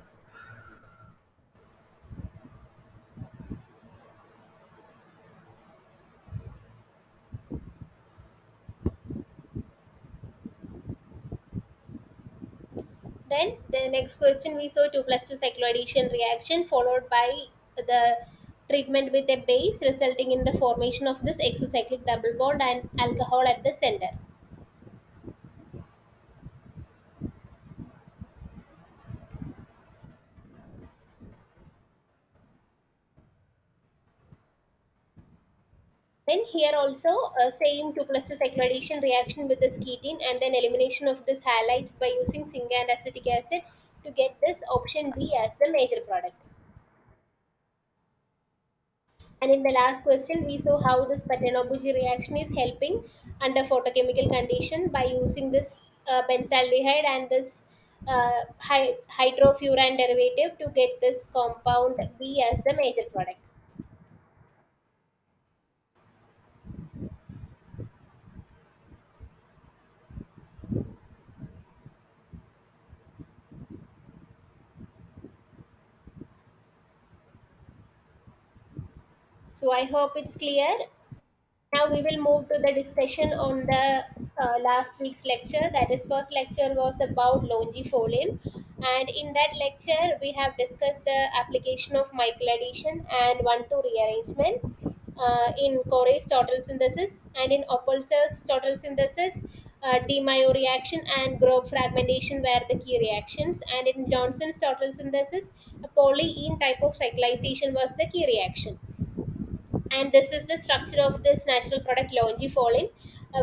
Then the next question we saw 2 plus 2 cycloaddition reaction followed by the treatment with a base resulting in the formation of this exocyclic double bond and alcohol at the center. Then here also same 2 plus 2 cycloaddition reaction with this ketene and then elimination of this halides by using zinc and acetic acid to get this option B as the major product. And in the last question, we saw how this Patenobuji reaction is helping under photochemical condition by using this benzaldehyde and this hydrofuran derivative to get this compound B as the major product. So I hope it's clear. Now we will move to the discussion on the last week's lecture. That is, first lecture was about longifolin, and in that lecture we have discussed the application of Michael addition and one-two rearrangement in Corey's total synthesis, and in Opolzer's total synthesis. De-Mayo reaction and Grove fragmentation were the key reactions, and in Johnson's total synthesis, a polyene type of cyclization was the key reaction. And this is the structure of this natural product longifolin,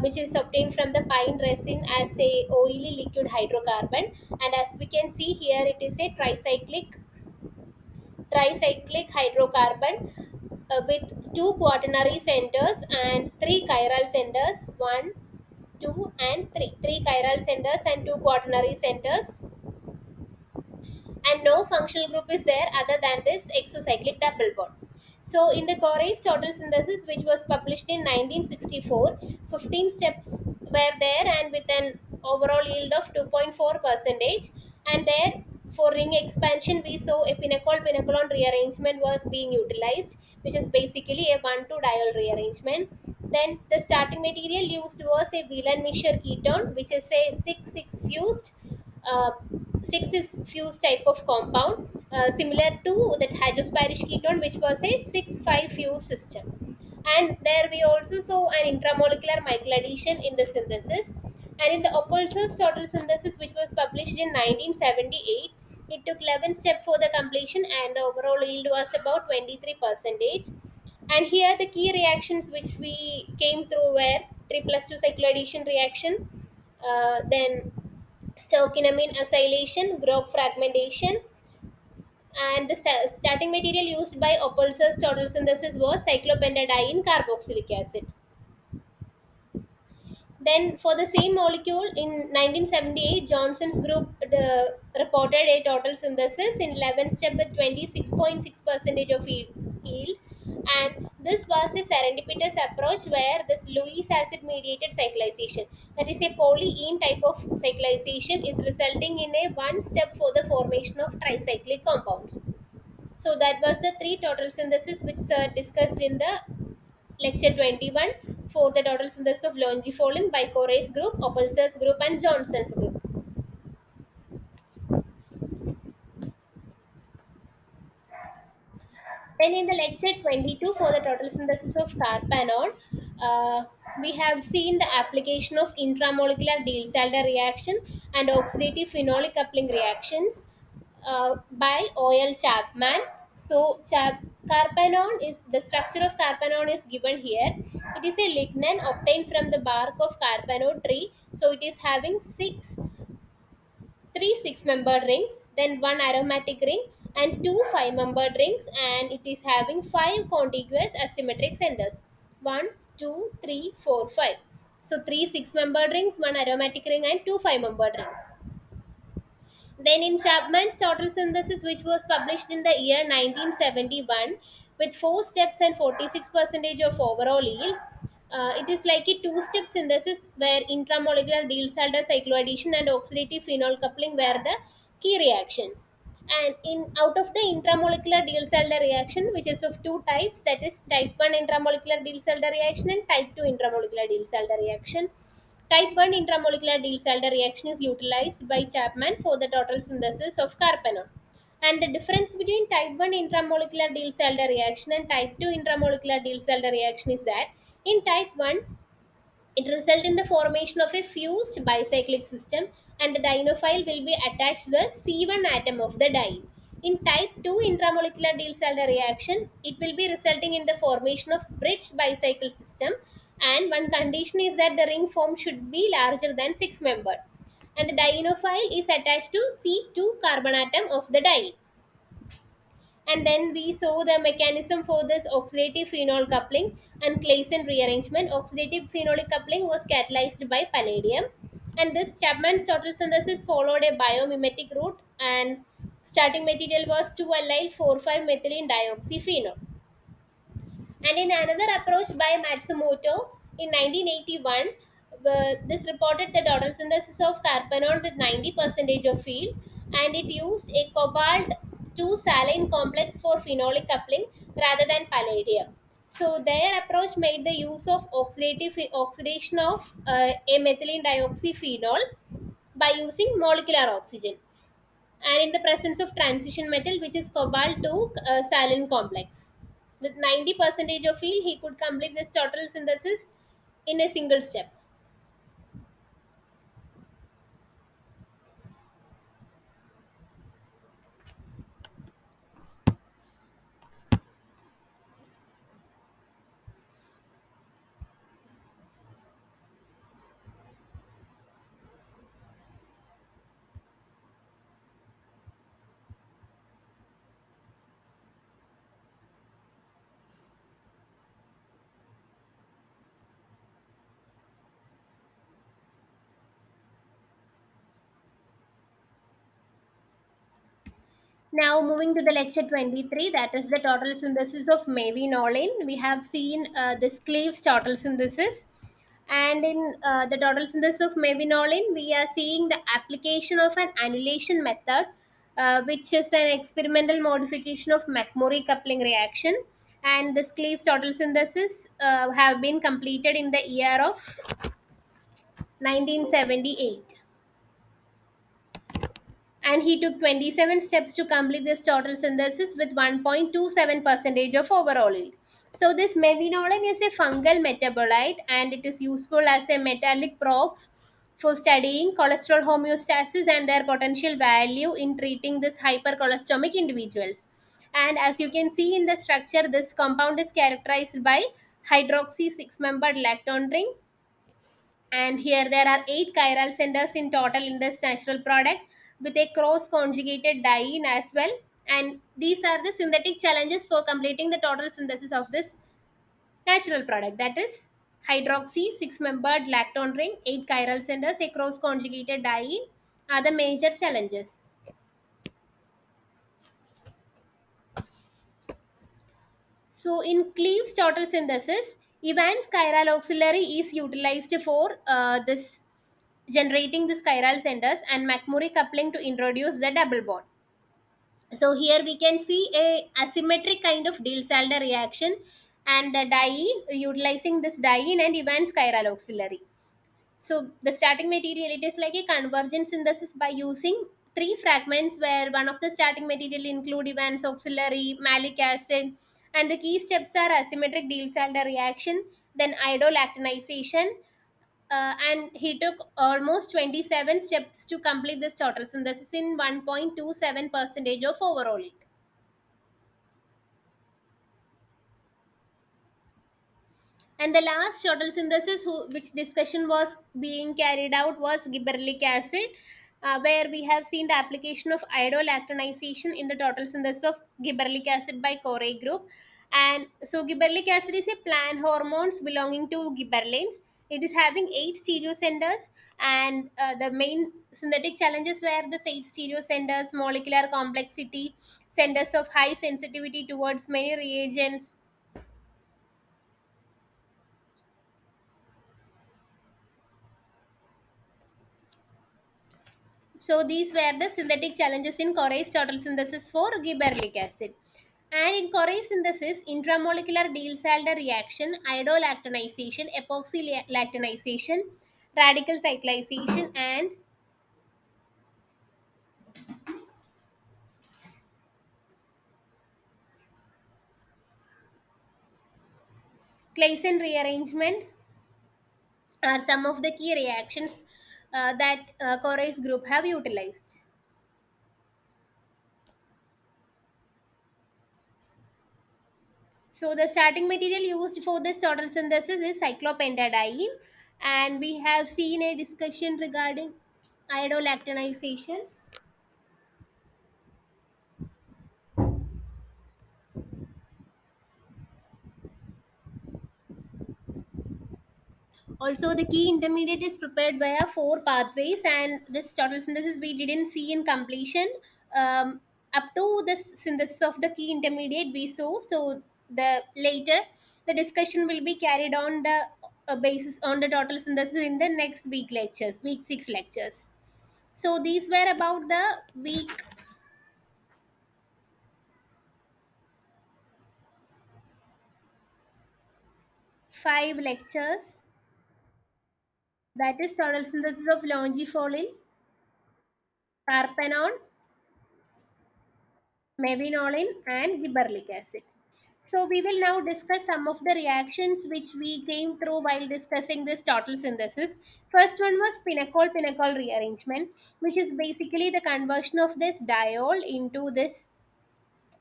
which is obtained from the pine resin as a oily liquid hydrocarbon. And as we can see here, it is a tricyclic hydrocarbon with two quaternary centers and three chiral centers, one, two, and three. Three chiral centers and two quaternary centers, and no functional group is there other than this exocyclic double bond. So, in the Corey's total synthesis, which was published in 1964, 15 steps were there and with an overall yield of 2.4 percentage. And there, For ring expansion, we saw a pinnacle-pinnacle rearrangement was being utilized, which is basically a 1,2 diol rearrangement. Then the starting material used was a Whelan-Mischer ketone, which is a 6,6 fused, uh, 6,6 fused type of compound, similar to that hydrosparish ketone, which was a 6,5 fused system. And there we also saw an intramolecular Michael addition in the synthesis. And in the Opolzer's total synthesis, which was published in 1978, it took 11 steps for the completion, and the overall yield was about 23 percentage. And here the key reactions which we came through were 3 plus 2 cycloaddition reaction, then stoichionamine acylation, group fragmentation, and the starting material used by Opolzer's total synthesis was cyclopentadiene carboxylic acid. Then, for the same molecule in 1978, Johnson's group reported a total synthesis in 11 step with 26.6 percentage of yield. And this was a serendipitous approach where this Lewis acid mediated cyclization, that is a polyene type of cyclization, is resulting in a one step for the formation of tricyclic compounds. So that was the three total synthesis which discussed in the lecture 21 for the total synthesis of longifolin by Corey's group, Opelser's group, and Johnson's group. Then in the lecture 22 for the total synthesis of carpanol, we have seen the application of intramolecular Diels-Alder reaction and oxidative phenolic coupling reactions by O.L. Chapman. So carpanol is the structure of carpanol is given here. It is a lignin obtained from the bark of carpanol tree. So it is having three six-membered rings, then one aromatic ring, and two five-membered rings, and it is having five contiguous asymmetric centers. One, two, three, four, five. So three six-membered rings, one aromatic ring, and two five-membered rings. Then in Chapman's total synthesis, which was published in the year 1971, with four steps and 46 percentage of overall yield, it is like a two-step synthesis where intramolecular Diels-Alder cycloaddition and oxidative phenol coupling were the key reactions. And in out of the intramolecular Diels-Alder reaction, which is of two types, that is type 1 intramolecular Diels-Alder reaction and type 2 intramolecular Diels-Alder reaction. Type 1 intramolecular Diels-Alder reaction is utilized by Chapman for the total synthesis of carpanol. And the difference between type 1 intramolecular Diels-Alder reaction and type 2 intramolecular Diels-Alder reaction is that in type 1, it results in the formation of a fused bicyclic system, and the dienophile will be attached to the C1 atom of the diene. In type 2 intramolecular Diels-Alder reaction, it will be resulting in the formation of bridged bicycle system, and one condition is that the ring form should be larger than 6 membered, and the dienophile is attached to C2 carbon atom of the diene. And then we saw the mechanism for this oxidative phenol coupling and Claisen rearrangement. Oxidative phenolic coupling was catalyzed by palladium, and this Chapman's total synthesis followed a biomimetic route, and starting material was 2-allyl 4,5 methylene dioxyphenol. And in another approach by Matsumoto in 1981, this reported the total synthesis of carpanol with 90 percentage of field, and it used a cobalt 2 saline complex for phenolic coupling rather than palladium. So their approach made the use of oxidation of a methylene dioxyphenol by using molecular oxygen, and in the presence of transition metal, which is cobalt to saline complex. With 90 percentage of field, he could complete this total synthesis in a single step. Now moving to the lecture 23, that is the total synthesis of mavinolin. We have seen this Cleave's total synthesis, and in the total synthesis of mavinolin, we are seeing the application of an annulation method which is an experimental modification of McMurray coupling reaction. And this Cleave's total synthesis have been completed in the year of 1978. And he took 27 steps to complete this total synthesis with 1.27 percentage of overall yield. So this mevinolin is a fungal metabolite and it is useful as a metallic probes for studying cholesterol homeostasis and their potential value in treating this hypercholesteromic individuals. And as you can see in the structure, this compound is characterized by hydroxy 6-membered lactone ring, and here there are 8 chiral centers in total in this natural product with a cross conjugated diene as well. And these are the synthetic challenges for completing the total synthesis of this natural product, that is hydroxy 6-membered lactone ring, 8 chiral centers, a cross conjugated diene are the major challenges. So in Cleave's total synthesis, Evans chiral auxiliary is utilized for this generating this chiral centers and McMurray coupling to introduce the double bond. So here we can see a asymmetric kind of Diels-Alder reaction and the diene utilizing this diene and Evans chiral auxiliary. So the starting material, it is like a convergent synthesis by using three fragments where one of the starting material include Evans auxiliary, malic acid, and the key steps are asymmetric Diels-Alder reaction, then iodolactonization, and he took almost 27 steps to complete this total synthesis in 1.27 percentage of overall yield. And the last total synthesis which discussion was being carried out was gibberellic acid, where we have seen the application of iodolactonization in the total synthesis of gibberellic acid by Corey group. And so gibberellic acid is a plant hormones belonging to gibberellins. It is having 8 stereo centers, and the main synthetic challenges were the 8 stereo centers, molecular complexity, centers of high sensitivity towards many reagents. So these were the synthetic challenges in Corey's total synthesis for gibberellic acid. And in Corey's synthesis, intramolecular Diels-Alder reaction, iodolactonization, epoxy lactonization, radical cyclization, and Claisen rearrangement are some of the key reactions that Corey's group have utilized. So the starting material used for this total synthesis is cyclopentadiene, and we have seen a discussion regarding iodolactonization. Also, the key intermediate is prepared via 4 pathways, and this total synthesis we didn't see in completion. Um, Up to this synthesis of the key intermediate we saw. So the later the discussion will be carried on the basis on the total synthesis in the next week lectures, week 6 lectures. So these were about the week 5 lectures, that is total synthesis of longifolin, tarpenon, mevinolin, and gibberellic acid. So we will now discuss some of the reactions which we came through while discussing this total synthesis. First one was pinacol-pinacol rearrangement, which is basically the conversion of this diol into this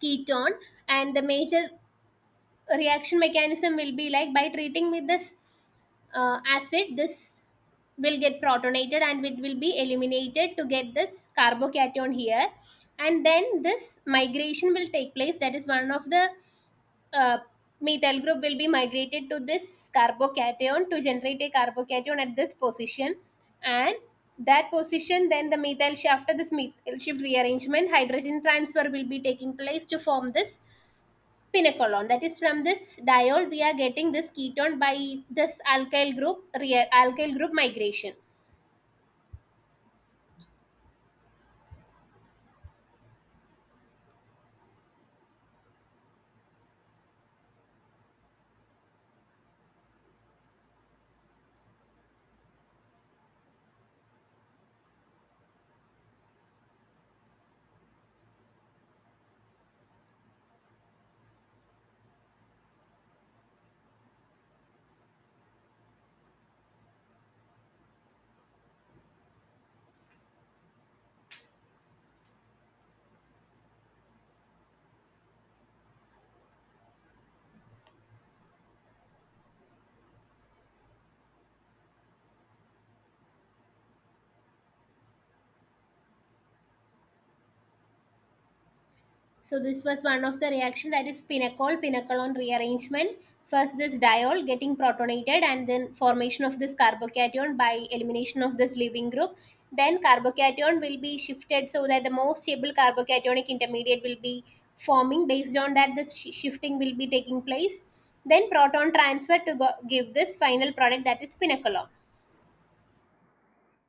ketone, and the major reaction mechanism will be like by treating with this acid, this will get protonated and it will be eliminated to get this carbocation here, and then this migration will take place, that is one of the uh, methyl group will be migrated to this carbocation to generate a carbocation at this position, and that position then the methyl after this methyl shift rearrangement hydrogen transfer will be taking place to form this pinecolon, that is from this diol we are getting this ketone by this alkyl group migration. So this was one of the reaction, that is pinacol rearrangement. First this diol getting protonated and then formation of this carbocation by elimination of this leaving group. Then carbocation will be shifted so that the more stable carbocationic intermediate will be forming. Based on that, this shifting will be taking place. Then proton transfer to give this final product, that is pinacolone.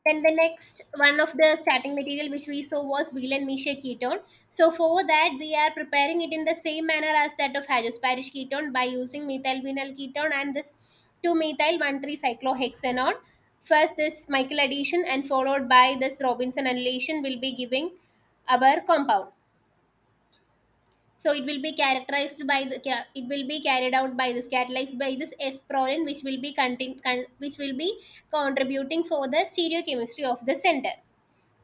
Then the next one of the starting material which we saw was Whelan-Michel ketone. So for that we are preparing it in the same manner as that of Hajos-Parrish ketone by using methyl-vinyl ketone and this 2-methyl 1,3-cyclohexanone. First this Michael addition and followed by this Robinson annulation will be giving our compound. So it will be characterized by it will be carried out by this catalyzed by this S proline, which will be which will be contributing for the stereochemistry of the center.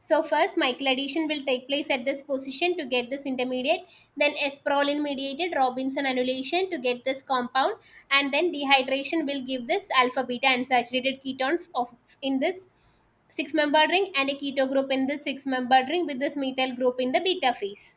So first Michael addition will take place at this position to get this intermediate, then S proline mediated Robinson annulation to get this compound, and then dehydration will give this alpha beta unsaturated ketone of in this 6 member ring and a keto group in this 6 member ring with this methyl group in the beta phase.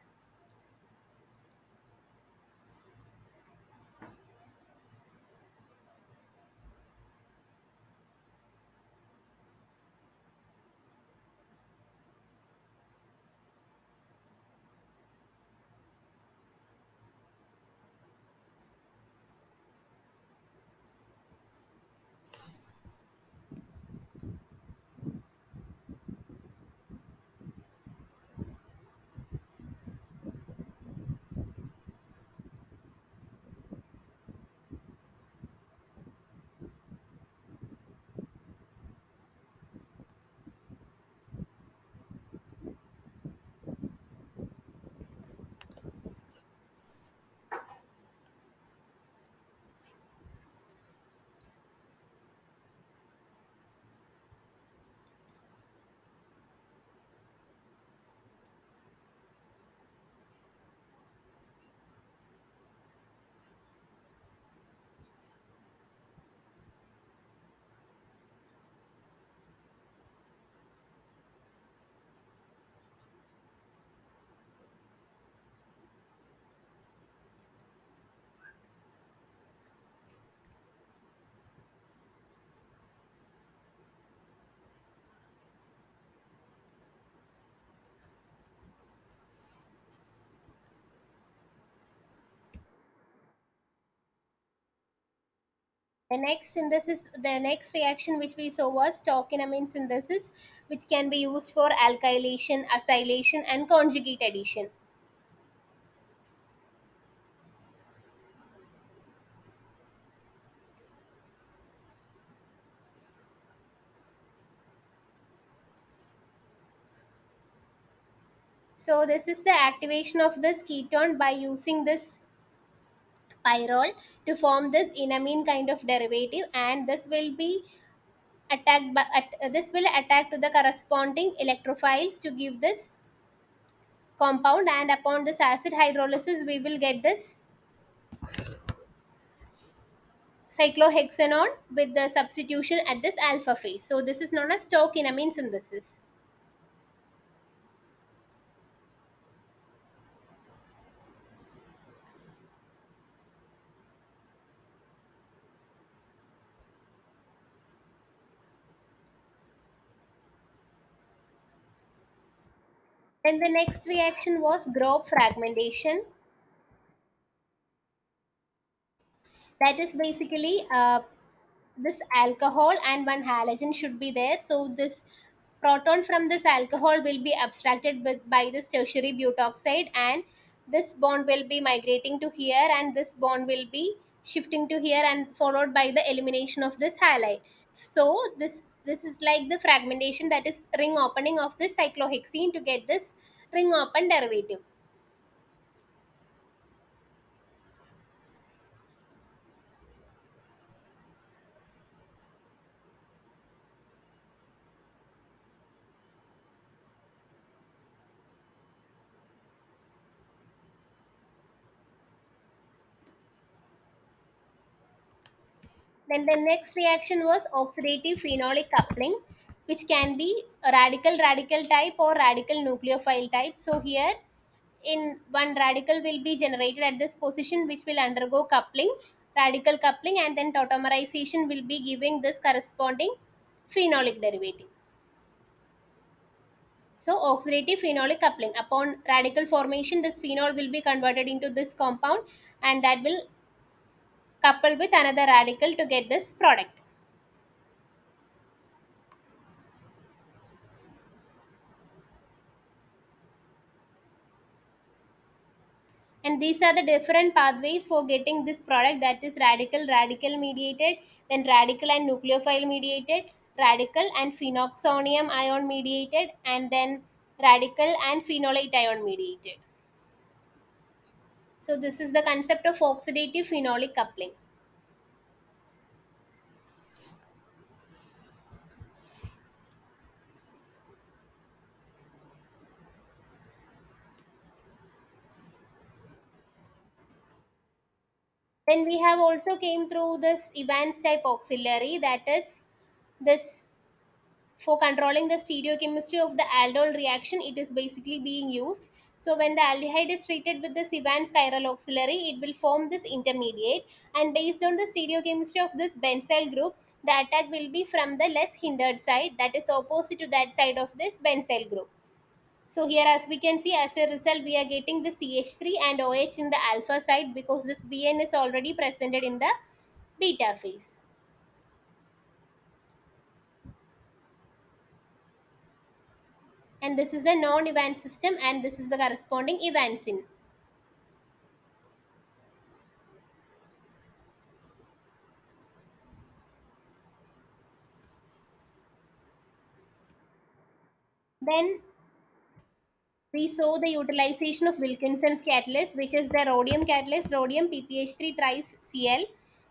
The next reaction which we saw was stockinamine synthesis, which can be used for alkylation, acylation, and conjugate addition. So this is the activation of this ketone by using this pyrrole to form this enamine kind of derivative, and this will be this will attack to the corresponding electrophiles to give this compound, and upon this acid hydrolysis we will get this cyclohexanone with the substitution at this alpha phase. So this is known as stockinamine synthesis. And the next reaction was Grove fragmentation. That is basically this alcohol and one halogen should be there. So this proton from this alcohol will be abstracted by this tertiary butoxide, and this bond will be migrating to here, and this bond will be shifting to here and followed by the elimination of this halide. So this is like the fragmentation, that is ring opening of this cyclohexene to get this ring open derivative. Then the next reaction was oxidative phenolic coupling, which can be a radical radical type or radical nucleophile type. So here in one radical will be generated at this position, which will undergo coupling, radical coupling, and then tautomerization will be giving this corresponding phenolic derivative. So oxidative phenolic coupling, upon radical formation, this phenol will be converted into this compound, and that will couple with another radical to get this product. And these are the different pathways for getting this product, that is radical mediated, then radical and nucleophile mediated, radical and phenoxonium ion mediated, and then radical and phenolate ion mediated. So this is the concept of oxidative phenolic coupling. Then we have also came through this Evans type auxiliary, that is this for controlling the stereochemistry of the aldol reaction. It is basically being used. So when the aldehyde is treated with this Evans chiral auxiliary, it will form this intermediate, and based on the stereochemistry of this benzyl group, the attack will be from the less hindered side, that is opposite to that side of this benzyl group. So here, as we can see, as a result, we are getting the CH3 and OH in the alpha side, because this BN is already presented in the beta phase. And this is a non-Evans system, and this is the corresponding Evansin. Then we saw the utilization of Wilkinson's catalyst, which is the rhodium catalyst, rhodium PPH3 thrice Cl.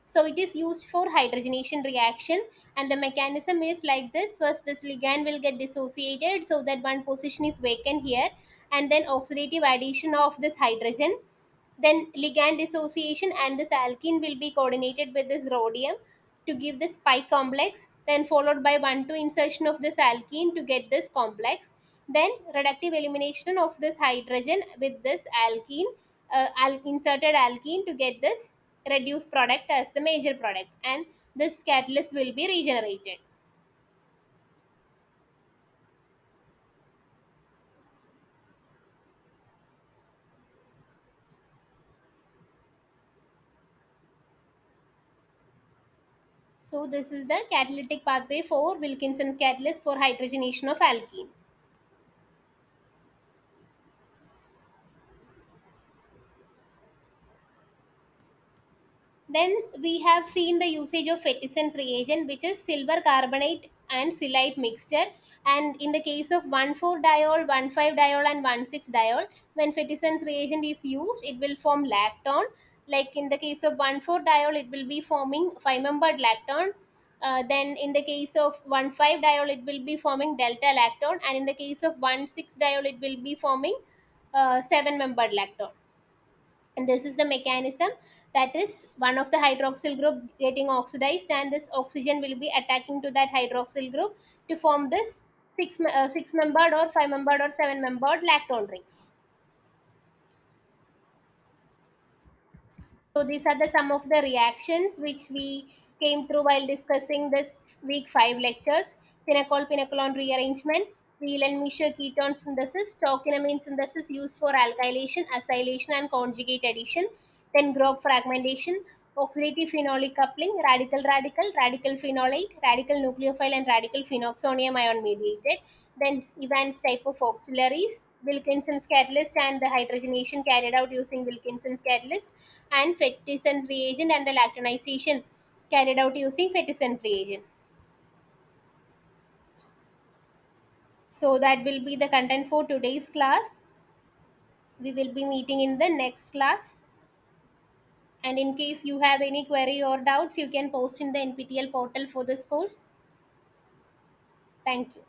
So it is used for hydrogenation reaction, and the mechanism is like this. First, this ligand will get dissociated, so that one position is vacant here, and then oxidative addition of this hydrogen, then ligand dissociation, and this alkene will be coordinated with this rhodium to give this pi complex, then followed by 1,2 insertion of this alkene to get this complex, then reductive elimination of this hydrogen with this alkene, inserted alkene to get this reduced product as the major product, and this catalyst will be regenerated. So this is the catalytic pathway for Wilkinson catalyst for hydrogenation of alkene. Then we have seen the usage of Fettison's reagent, which is silver carbonate and silicate mixture. And in the case of 1,4-diol, 1,5-diol, and 1,6-diol, when Fettison's reagent is used, it will form lactone. Like in the case of 1,4-diol, it will be forming 5-membered lactone. Then in the case of 1,5-diol, it will be forming delta lactone. And in the case of 1,6-diol, it will be forming 7-membered lactone. And this is the mechanism, that is one of the hydroxyl group getting oxidized, and this oxygen will be attacking to that hydroxyl group to form this six membered or 5-membered or 7-membered lactone ring. So these are the some of the reactions which we came through while discussing this week 5 lectures. Phenol rearrangement, Wheel and Mischer ketone synthesis, chalkinamine synthesis used for alkylation, acylation, and conjugate addition. Then Grove fragmentation, oxidative phenolic coupling, radical phenolate, radical nucleophile, and radical phenoxonium ion mediated. Then Evans type of auxiliaries, Wilkinson's catalyst and the hydrogenation carried out using Wilkinson's catalyst, and Fettison's reagent and the lactonization carried out using Fettison's reagent. So that will be the content for today's class. We will be meeting in the next class. And in case you have any query or doubts, you can post in the NPTEL portal for this course. Thank you.